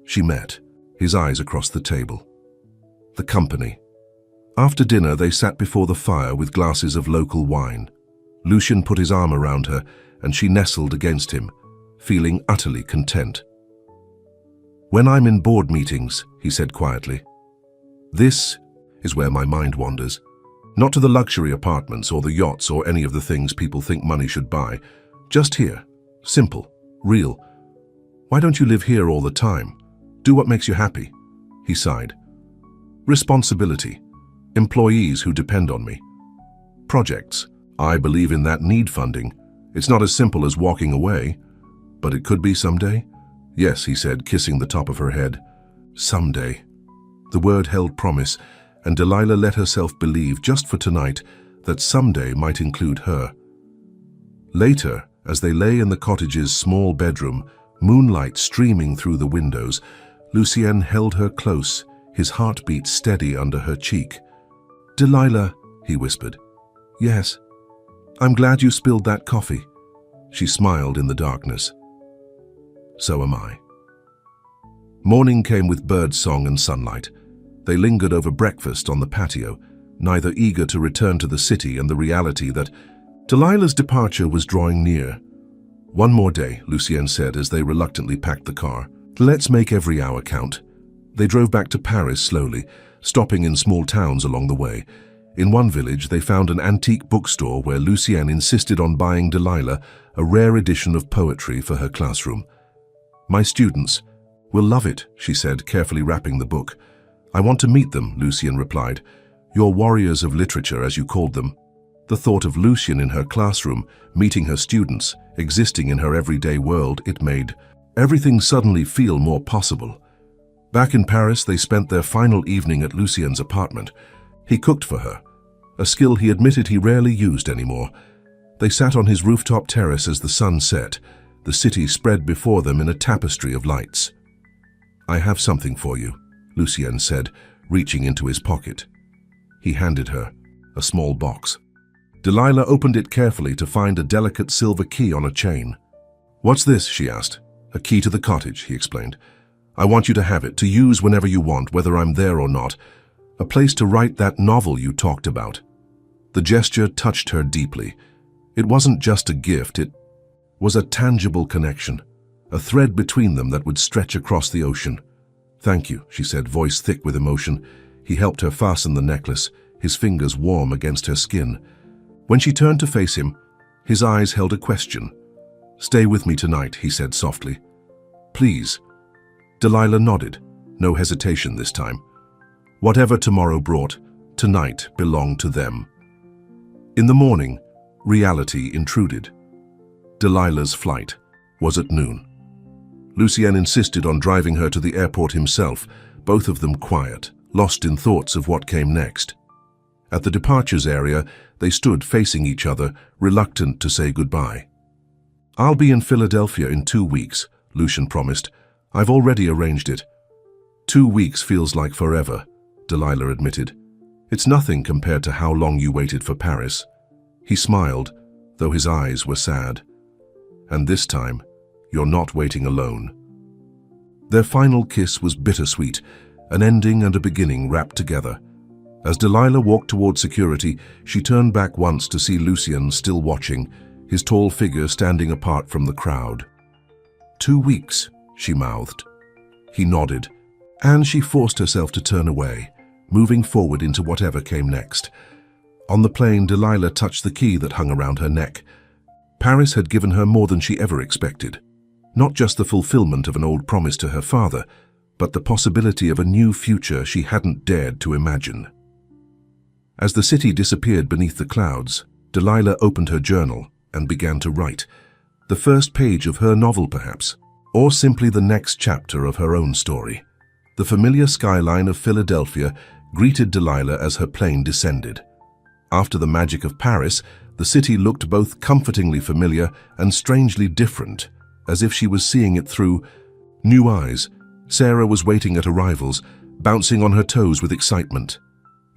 She met, his eyes across the table. The company. After dinner, they sat before the fire with glasses of local wine. Lucian put his arm around her, and she nestled against him, feeling utterly content. "When I'm in board meetings," he said quietly, "this is where my mind wanders. Not to the luxury apartments or the yachts or any of the things people think money should buy. Just here. Simple. Real. Why don't you live here all the time? Do what makes you happy." He sighed. "Responsibility. Employees who depend on me. Projects. I believe in that need funding. It's not as simple as walking away, but it could be someday." "Yes," he said, kissing the top of her head. "Someday." The word held promise, and Delilah let herself believe, just for tonight, that someday might include her. Later, as they lay in the cottage's small bedroom, moonlight streaming through the windows, Lucian held her close, his heartbeat steady under her cheek. "Delilah," he whispered. "Yes. I'm glad you spilled that coffee." She smiled in the darkness. "So am I." Morning came with birdsong and sunlight. They lingered over breakfast on the patio, neither eager to return to the city and the reality that Delilah's departure was drawing near. "One more day," Lucian said as they reluctantly packed the car. "Let's make every hour count." They drove back to Paris slowly, stopping in small towns along the way. In one village, they found an antique bookstore where Lucian insisted on buying Delilah a rare edition of poetry for her classroom. "My students will love it," she said, carefully wrapping the book. "I want to meet them," Lucian replied. "Your warriors of literature, as you called them." The thought of Lucian in her classroom, meeting her students, existing in her everyday world, it made everything suddenly feel more possible. Back in Paris, they spent their final evening at Lucian's apartment. He cooked for her, a skill he admitted he rarely used anymore. They sat on his rooftop terrace as the sun set, the city spread before them in a tapestry of lights. "I have something for you," Lucian said, reaching into his pocket. He handed her a small box. Delilah opened it carefully to find a delicate silver key on a chain. "What's this?" she asked. "A key to the cottage," he explained. "I want you to have it, to use whenever you want, whether I'm there or not. A place to write that novel you talked about." The gesture touched her deeply. It wasn't just a gift, it was a tangible connection, a thread between them that would stretch across the ocean. "Thank you," she said, voice thick with emotion. He helped her fasten the necklace, his fingers warm against her skin. When she turned to face him, his eyes held a question. Stay with me tonight, he said softly. Please. Delilah nodded, no hesitation this time. Whatever tomorrow brought, tonight belonged to them. In the morning, reality intruded. Delilah's flight was at noon. Lucien insisted on driving her to the airport himself, both of them quiet, lost in thoughts of what came next. At the departures area, they stood facing each other, reluctant to say goodbye. I'll be in Philadelphia in 2 weeks, Lucien promised. I've already arranged it. 2 weeks feels like forever, Delilah admitted. It's nothing compared to how long you waited for Paris. He smiled, though his eyes were sad. And this time, you're not waiting alone. Their final kiss was bittersweet, an ending and a beginning wrapped together. As Delilah walked toward security, she turned back once to see Lucien still watching, his tall figure standing apart from the crowd. 2 weeks, she mouthed. He nodded, and she forced herself to turn away, moving forward into whatever came next. On the plane, Delilah touched the key that hung around her neck. Paris had given her more than she ever expected. Not just the fulfillment of an old promise to her father, but the possibility of a new future she hadn't dared to imagine. As the city disappeared beneath the clouds, Delilah opened her journal and began to write. The first page of her novel, perhaps, or simply the next chapter of her own story. The familiar skyline of Philadelphia greeted Delilah as her plane descended. After the magic of Paris, the city looked both comfortingly familiar and strangely different, as if she was seeing it through new eyes. Sarah was waiting at arrivals, bouncing on her toes with excitement.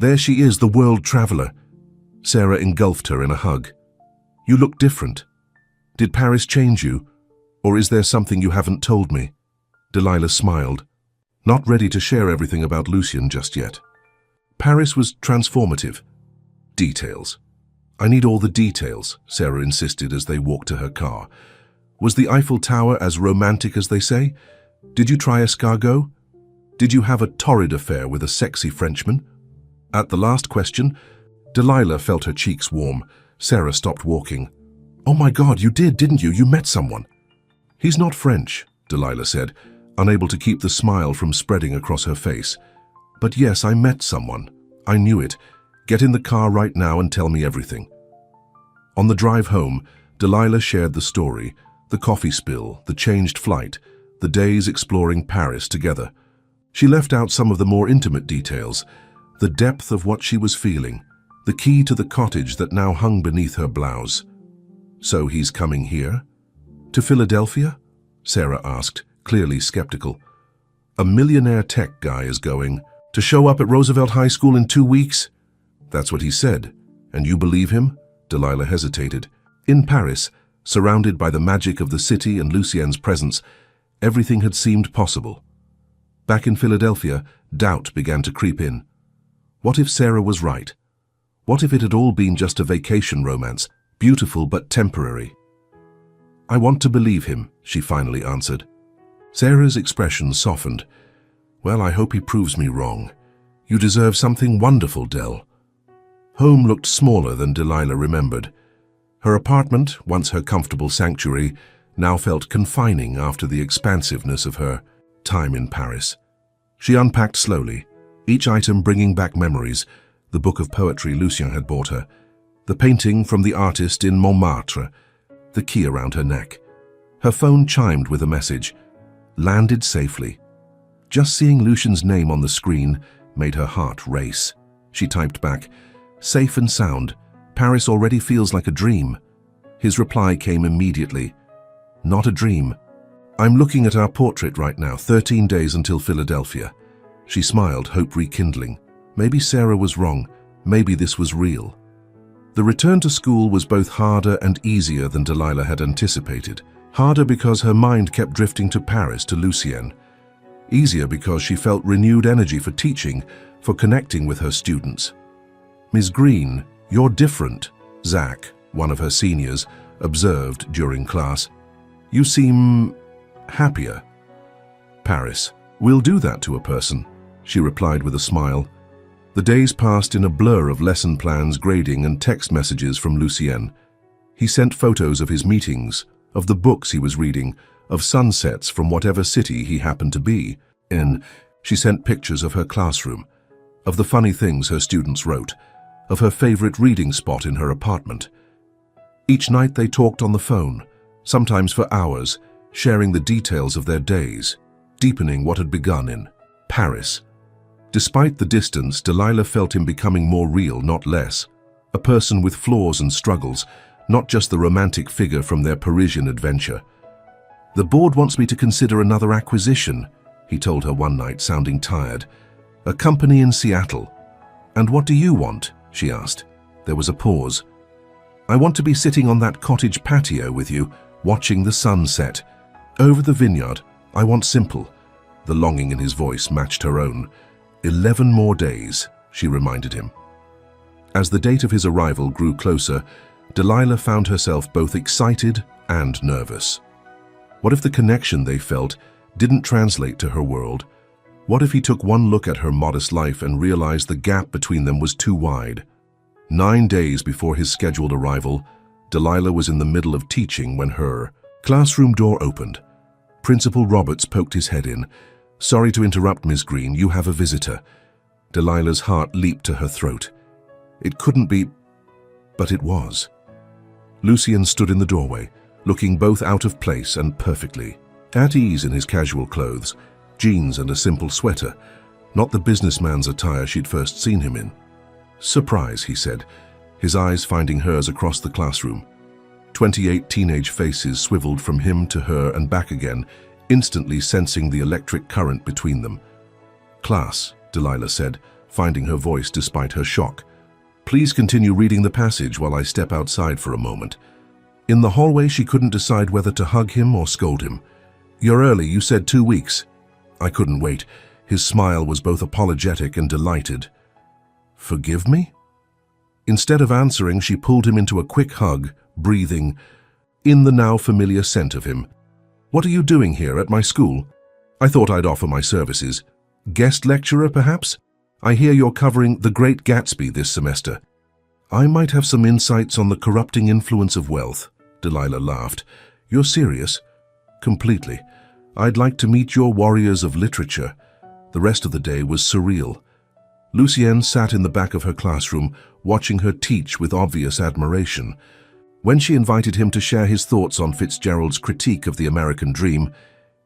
There she is, the world traveler. Sarah engulfed her in a hug. You look different. Did Paris change you? Or is there something you haven't told me? Delilah smiled, not ready to share everything about Lucien just yet. Paris was transformative. Details. I need all the details, Sarah insisted as they walked to her car. Was the Eiffel Tower as romantic as they say? Did you try escargot? Did you have a torrid affair with a sexy Frenchman? At the last question, Delilah felt her cheeks warm. Sarah stopped walking. Oh my God, you did, didn't you? You met someone. He's not French, Delilah said, unable to keep the smile from spreading across her face. But yes, I met someone. I knew it. Get in the car right now and tell me everything. On the drive home, Delilah shared the story, the coffee spill, the changed flight, the days exploring Paris together. She left out some of the more intimate details, the depth of what she was feeling, the key to the cottage that now hung beneath her blouse. So he's coming here? To Philadelphia? Sarah asked, clearly skeptical. A millionaire tech guy is going to show up at Roosevelt High School in 2 weeks? That's what he said. And you believe him? Delilah hesitated. In Paris, surrounded by the magic of the city and Lucien's presence, everything had seemed possible. Back in Philadelphia, doubt began to creep in. What if Sarah was right? What if it had all been just a vacation romance, beautiful but temporary? I want to believe him, she finally answered. Sarah's expression softened. Well, I hope he proves me wrong. You deserve something wonderful, Del. Home looked smaller than Delilah remembered. Her apartment, once her comfortable sanctuary, now felt confining after the expansiveness of her time in Paris. She unpacked slowly, each item bringing back memories, the book of poetry Lucien had bought her, the painting from the artist in Montmartre, the key around her neck. Her phone chimed with a message, landed safely. Just seeing Lucien's name on the screen made her heart race. She typed back, safe and sound. Paris already feels like a dream. His reply came immediately. Not a dream. I'm looking at our portrait right now, 13 days until Philadelphia. She smiled, hope rekindling. Maybe Sarah was wrong. Maybe this was real. The return to school was both harder and easier than Delilah had anticipated. Harder because her mind kept drifting to Paris, to Lucien. Easier because she felt renewed energy for teaching, for connecting with her students. Ms. Green, you're different, Zach, one of her seniors, observed during class. You seem happier. Paris, we'll do that to a person, she replied with a smile. The days passed in a blur of lesson plans, grading, and text messages from Lucien. He sent photos of his meetings, of the books he was reading, of sunsets from whatever city he happened to be in. She sent pictures of her classroom, of the funny things her students wrote, of her favorite reading spot in her apartment. Each night they talked on the phone, sometimes for hours, sharing the details of their days, deepening what had begun in Paris. Despite the distance, Delilah felt him becoming more real, not less. A person with flaws and struggles, not just the romantic figure from their Parisian adventure. "The board wants me to consider another acquisition," he told her one night, sounding tired. "A company in Seattle." "And what do you want?" she asked. There was a pause. "I want to be sitting on that cottage patio with you, watching the sun set. Over the vineyard. I want simple." The longing in his voice matched her own. 11 more days, she reminded him. As the date of his arrival grew closer, Delilah found herself both excited and nervous. What if the connection they felt didn't translate to her world? What if he took one look at her modest life and realized the gap between them was too wide? 9 days before his scheduled arrival, Delilah was in the middle of teaching when her classroom door opened. Principal Roberts poked his head in. "Sorry to interrupt, Miss Green, you have a visitor." Delilah's heart leaped to her throat. It couldn't be, but it was. Lucien stood in the doorway, looking both out of place and perfectly at ease in his casual clothes, jeans and a simple sweater, not the businessman's attire she'd first seen him in. "Surprise," he said, his eyes finding hers across the classroom. 28 teenage faces swiveled from him to her and back again, instantly sensing the electric current between them. "Class," Delilah said, finding her voice despite her shock. "Please continue reading the passage while I step outside for a moment." In the hallway, she couldn't decide whether to hug him or scold him. "You're early, you said 2 weeks." "I couldn't wait." His smile was both apologetic and delighted. "Forgive me?" Instead of answering, she pulled him into a quick hug, breathing in the now familiar scent of him. "What are you doing here at my school?" "I thought I'd offer my services." "Guest lecturer, perhaps? I hear you're covering The Great Gatsby this semester." "I might have some insights on the corrupting influence of wealth," Delilah laughed. "You're serious?" "Completely. I'd like to meet your warriors of literature." The rest of the day was surreal. Lucienne sat in the back of her classroom, watching her teach with obvious admiration. When she invited him to share his thoughts on Fitzgerald's critique of the American dream,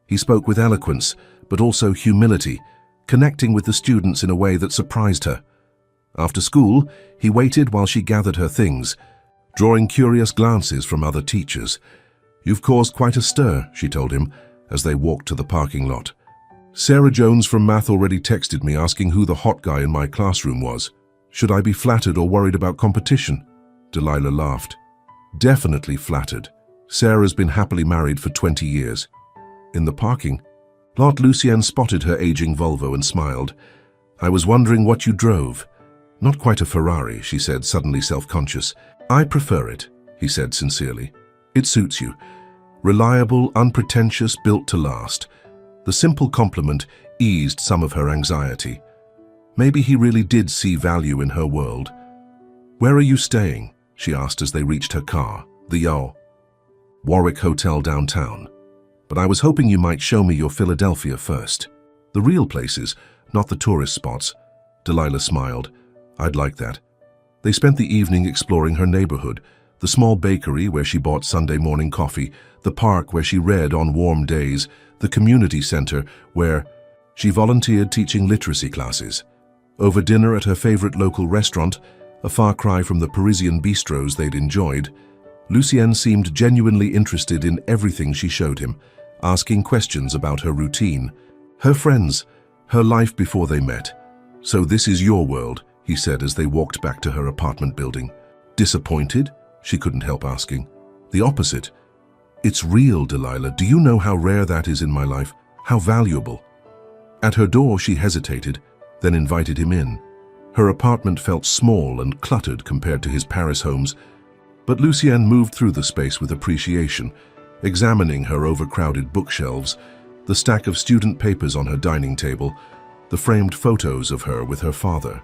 he spoke with eloquence, but also humility, connecting with the students in a way that surprised her. After school, he waited while she gathered her things, drawing curious glances from other teachers. "You've caused quite a stir," she told him, as they walked to the parking lot. "Sarah Jones from math already texted me asking who the hot guy in my classroom was. Should I be flattered or worried about competition?" Delilah laughed. "Definitely flattered. Sarah's been happily married for 20 years. In the parking lot, Lucienne spotted her aging Volvo and smiled. "I was wondering what you drove." "Not quite a Ferrari," she said, suddenly self-conscious. "I prefer it," he said sincerely. "It suits you. Reliable, unpretentious, built to last." The simple compliment eased some of her anxiety. Maybe he really did see value in her world. "Where are you staying?" she asked as they reached her car. "The Warwick Hotel downtown. But I was hoping you might show me your Philadelphia first. The real places, not the tourist spots." Delilah smiled. "I'd like that." They spent the evening exploring her neighborhood, the small bakery where she bought Sunday morning coffee, the park where she read on warm days, the community center where she volunteered teaching literacy classes. Over dinner at her favorite local restaurant, a far cry from the Parisian bistros they'd enjoyed, Lucienne seemed genuinely interested in everything she showed him, asking questions about her routine, her friends, her life before they met. "So this is your world," he said as they walked back to her apartment building. "Disappointed?" she couldn't help asking. "The opposite." "It's real, Delilah. Do you know how rare that is in my life? How valuable?" At her door, she hesitated, then invited him in. Her apartment felt small and cluttered compared to his Paris homes, but Lucienne moved through the space with appreciation, examining her overcrowded bookshelves, the stack of student papers on her dining table, the framed photos of her with her father.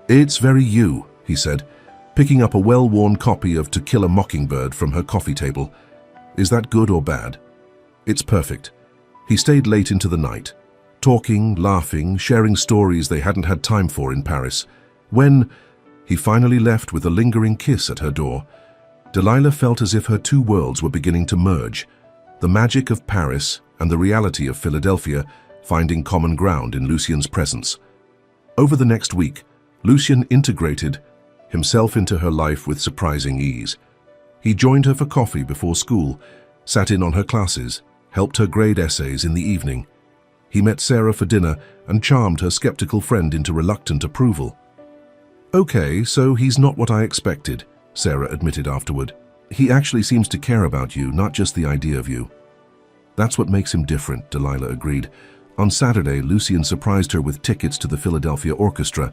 "It's very you," he said, picking up a well-worn copy of To Kill a Mockingbird from her coffee table. Is that good or bad? It's perfect. He stayed late into the night, talking, laughing, sharing stories they hadn't had time for in Paris. When he finally left with a lingering kiss at her door, Delilah felt as if her two worlds were beginning to merge, the magic of Paris and the reality of Philadelphia finding common ground in Lucien's presence. Over the next week, Lucien integrated himself into her life with surprising ease. He joined her for coffee before school, sat in on her classes, helped her grade essays in the evening. He met Sarah for dinner and charmed her skeptical friend into reluctant approval. "Okay, so he's not what I expected," Sarah admitted afterward. "He actually seems to care about you, not just the idea of you." "That's what makes him different," Delilah agreed. On Saturday, Lucien surprised her with tickets to the Philadelphia Orchestra,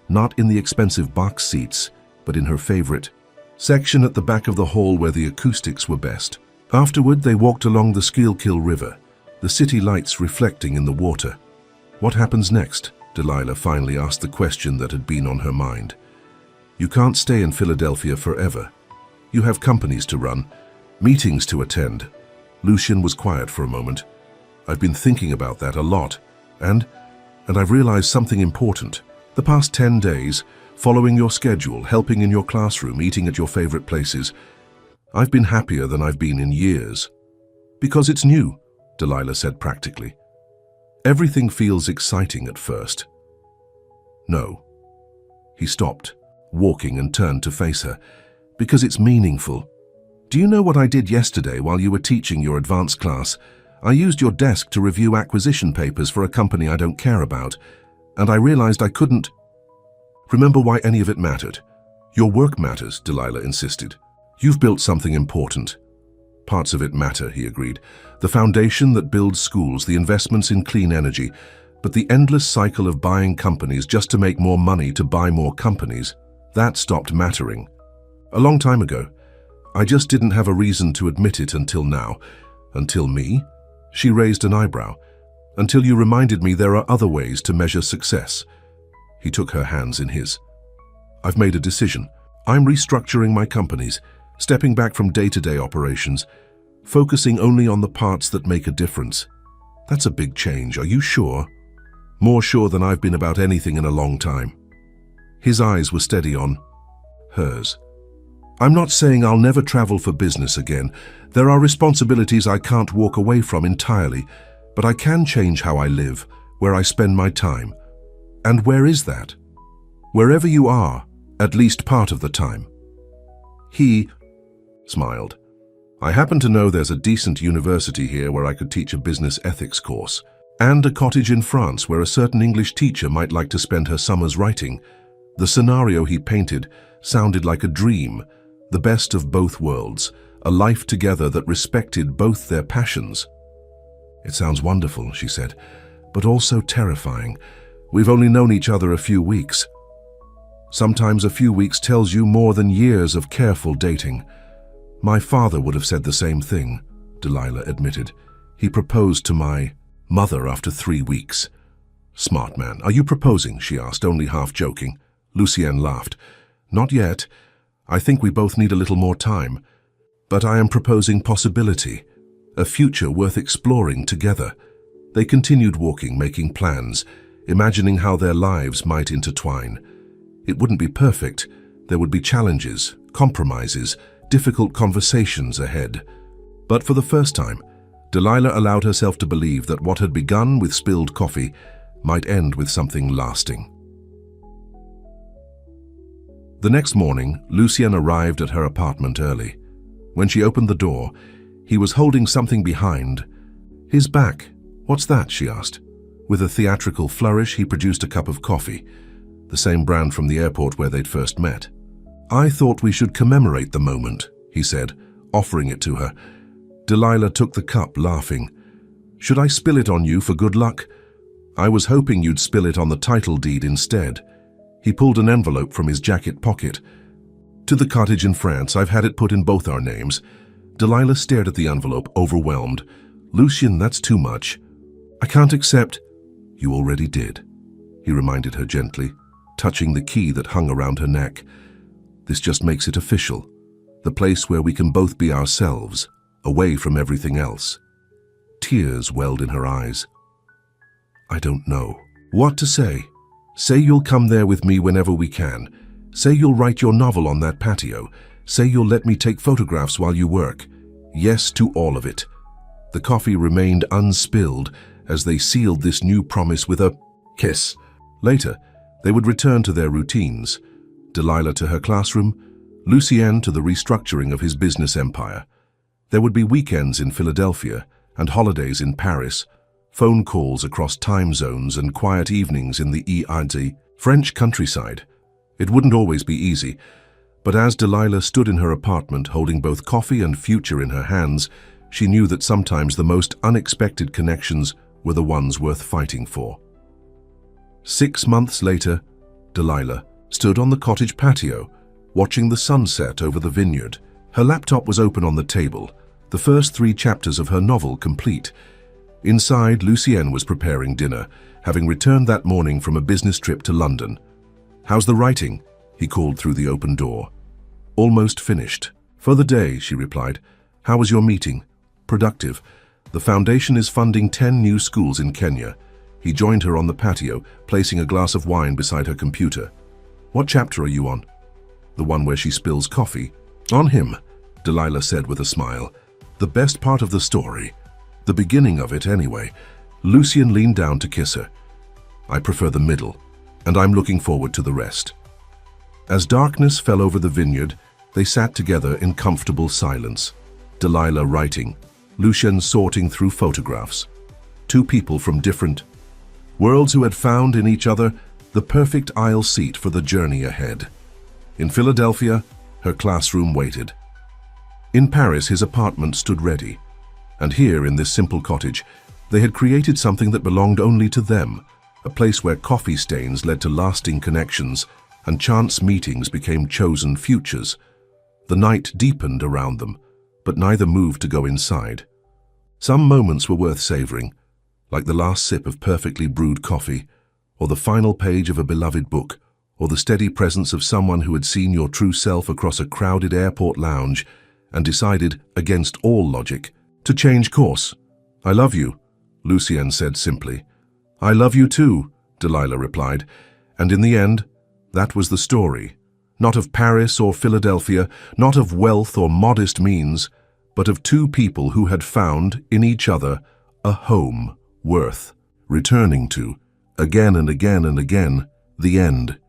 not in the expensive box seats, but in her favorite section at the back of the hall where the acoustics were best. Afterward, they walked along the Schuylkill River, the city lights reflecting in the water. "What happens next?" Delilah finally asked the question that had been on her mind. "You can't stay in Philadelphia forever. You have companies to run, meetings to attend." Lucien was quiet for a moment. "I've been thinking about that a lot, and I've realized something important. The past 10 days, following your schedule, helping in your classroom, eating at your favorite places, I've been happier than I've been in years." "Because it's new," Delilah said practically. "Everything feels exciting at first." "No." He stopped, walking, and turned to face her. "Because it's meaningful. Do you know what I did yesterday while you were teaching your advanced class? I used your desk to review acquisition papers for a company I don't care about, and I realized I couldn't remember why any of it mattered." "Your work matters," Delilah insisted. "You've built something important." "Parts of it matter," he agreed. "The foundation that builds schools, the investments in clean energy, but the endless cycle of buying companies just to make more money to buy more companies, that stopped mattering. A long time ago. I just didn't have a reason to admit it until now." "Until me?" She raised an eyebrow. "Until you reminded me there are other ways to measure success." He took her hands in his. "I've made a decision. I'm restructuring my companies, stepping back from day-to-day operations, focusing only on the parts that make a difference." "That's a big change. Are you sure?" "More sure than I've been about anything in a long time." His eyes were steady on hers. "I'm not saying I'll never travel for business again. There are responsibilities I can't walk away from entirely, but I can change how I live, where I spend my time." "And where is that?" "Wherever you are, at least part of the time." He smiled. "I happen to know there's a decent university here where I could teach a business ethics course, and a cottage in France where a certain English teacher might like to spend her summers writing." The scenario he painted sounded like a dream, the best of both worlds, a life together that respected both their passions. "It sounds wonderful," she said, "but also terrifying. We've only known each other a few weeks." "Sometimes a few weeks tells you more than years of careful dating." "My father would have said the same thing," Delilah admitted. "He proposed to my mother after 3 weeks." "Smart man. Are you proposing?" she asked, only half joking. Lucien laughed. "Not yet. I think we both need a little more time. But I am proposing possibility, a future worth exploring together." They continued walking, making plans, imagining how their lives might intertwine. It wouldn't be perfect. There would be challenges, compromises, difficult conversations ahead. But for the first time, Delilah allowed herself to believe that what had begun with spilled coffee might end with something lasting. The next morning, Lucien arrived at her apartment early. When she opened the door, he was holding something behind his back. "What's that?" she asked. With a theatrical flourish, he produced a cup of coffee, the same brand from the airport where they'd first met. "I thought we should commemorate the moment," he said, offering it to her. Delilah took the cup, laughing. "Should I spill it on you for good luck?" "I was hoping you'd spill it on the title deed instead." He pulled an envelope from his jacket pocket. "To the cottage in France. I've had it put in both our names." Delilah stared at the envelope, overwhelmed. "Lucien, that's too much." "I can't accept." "You already did," he reminded her gently, touching the key that hung around her neck. "This just makes it official. The place where we can both be ourselves, away from everything else. Tears welled in her eyes. I don't know what to say. Say you'll come there with me whenever we can. Say you'll write your novel on that patio. Say you'll let me take photographs while you work. Yes to all of it. The coffee remained unspilled as they sealed this new promise with a kiss. Later, they would return to their routines. Delilah to her classroom, Lucien to the restructuring of his business empire. There would be weekends in Philadelphia and holidays in Paris, phone calls across time zones and quiet evenings in the EID, French countryside. It wouldn't always be easy, but as Delilah stood in her apartment holding both coffee and future in her hands, she knew that sometimes the most unexpected connections were the ones worth fighting for. 6 months later, Delilah stood on the cottage patio, watching the sunset over the vineyard. Her laptop was open on the table, the first 3 chapters of her novel complete. Inside, Lucien was preparing dinner, having returned that morning from a business trip to London. How's the writing? He called through the open door. Almost finished. For the day, she replied. How was your meeting? Productive. The foundation is funding 10 new schools in Kenya. He joined her on the patio, placing a glass of wine beside her computer. What chapter are you on? The one where she spills coffee. On him, Delilah said with a smile. The best part of the story. The beginning of it, anyway. Lucien leaned down to kiss her. I prefer the middle, and I'm looking forward to the rest. As darkness fell over the vineyard, they sat together in comfortable silence. Delilah writing, Lucien sorting through photographs. 2 people from different worlds who had found in each other the perfect aisle seat for the journey ahead. In Philadelphia, her classroom waited. In Paris, his apartment stood ready. And here, in this simple cottage, they had created something that belonged only to them, a place where coffee stains led to lasting connections and chance meetings became chosen futures. The night deepened around them, but neither moved to go inside. Some moments were worth savoring, like the last sip of perfectly brewed coffee, or the final page of a beloved book, or the steady presence of someone who had seen your true self across a crowded airport lounge and decided, against all logic, to change course. I love you, Lucien said simply. I love you too, Delilah replied, and in the end, that was the story. Not of Paris or Philadelphia, not of wealth or modest means, but of 2 people who had found, in each other, a home worth returning to. Again and again and again, the end.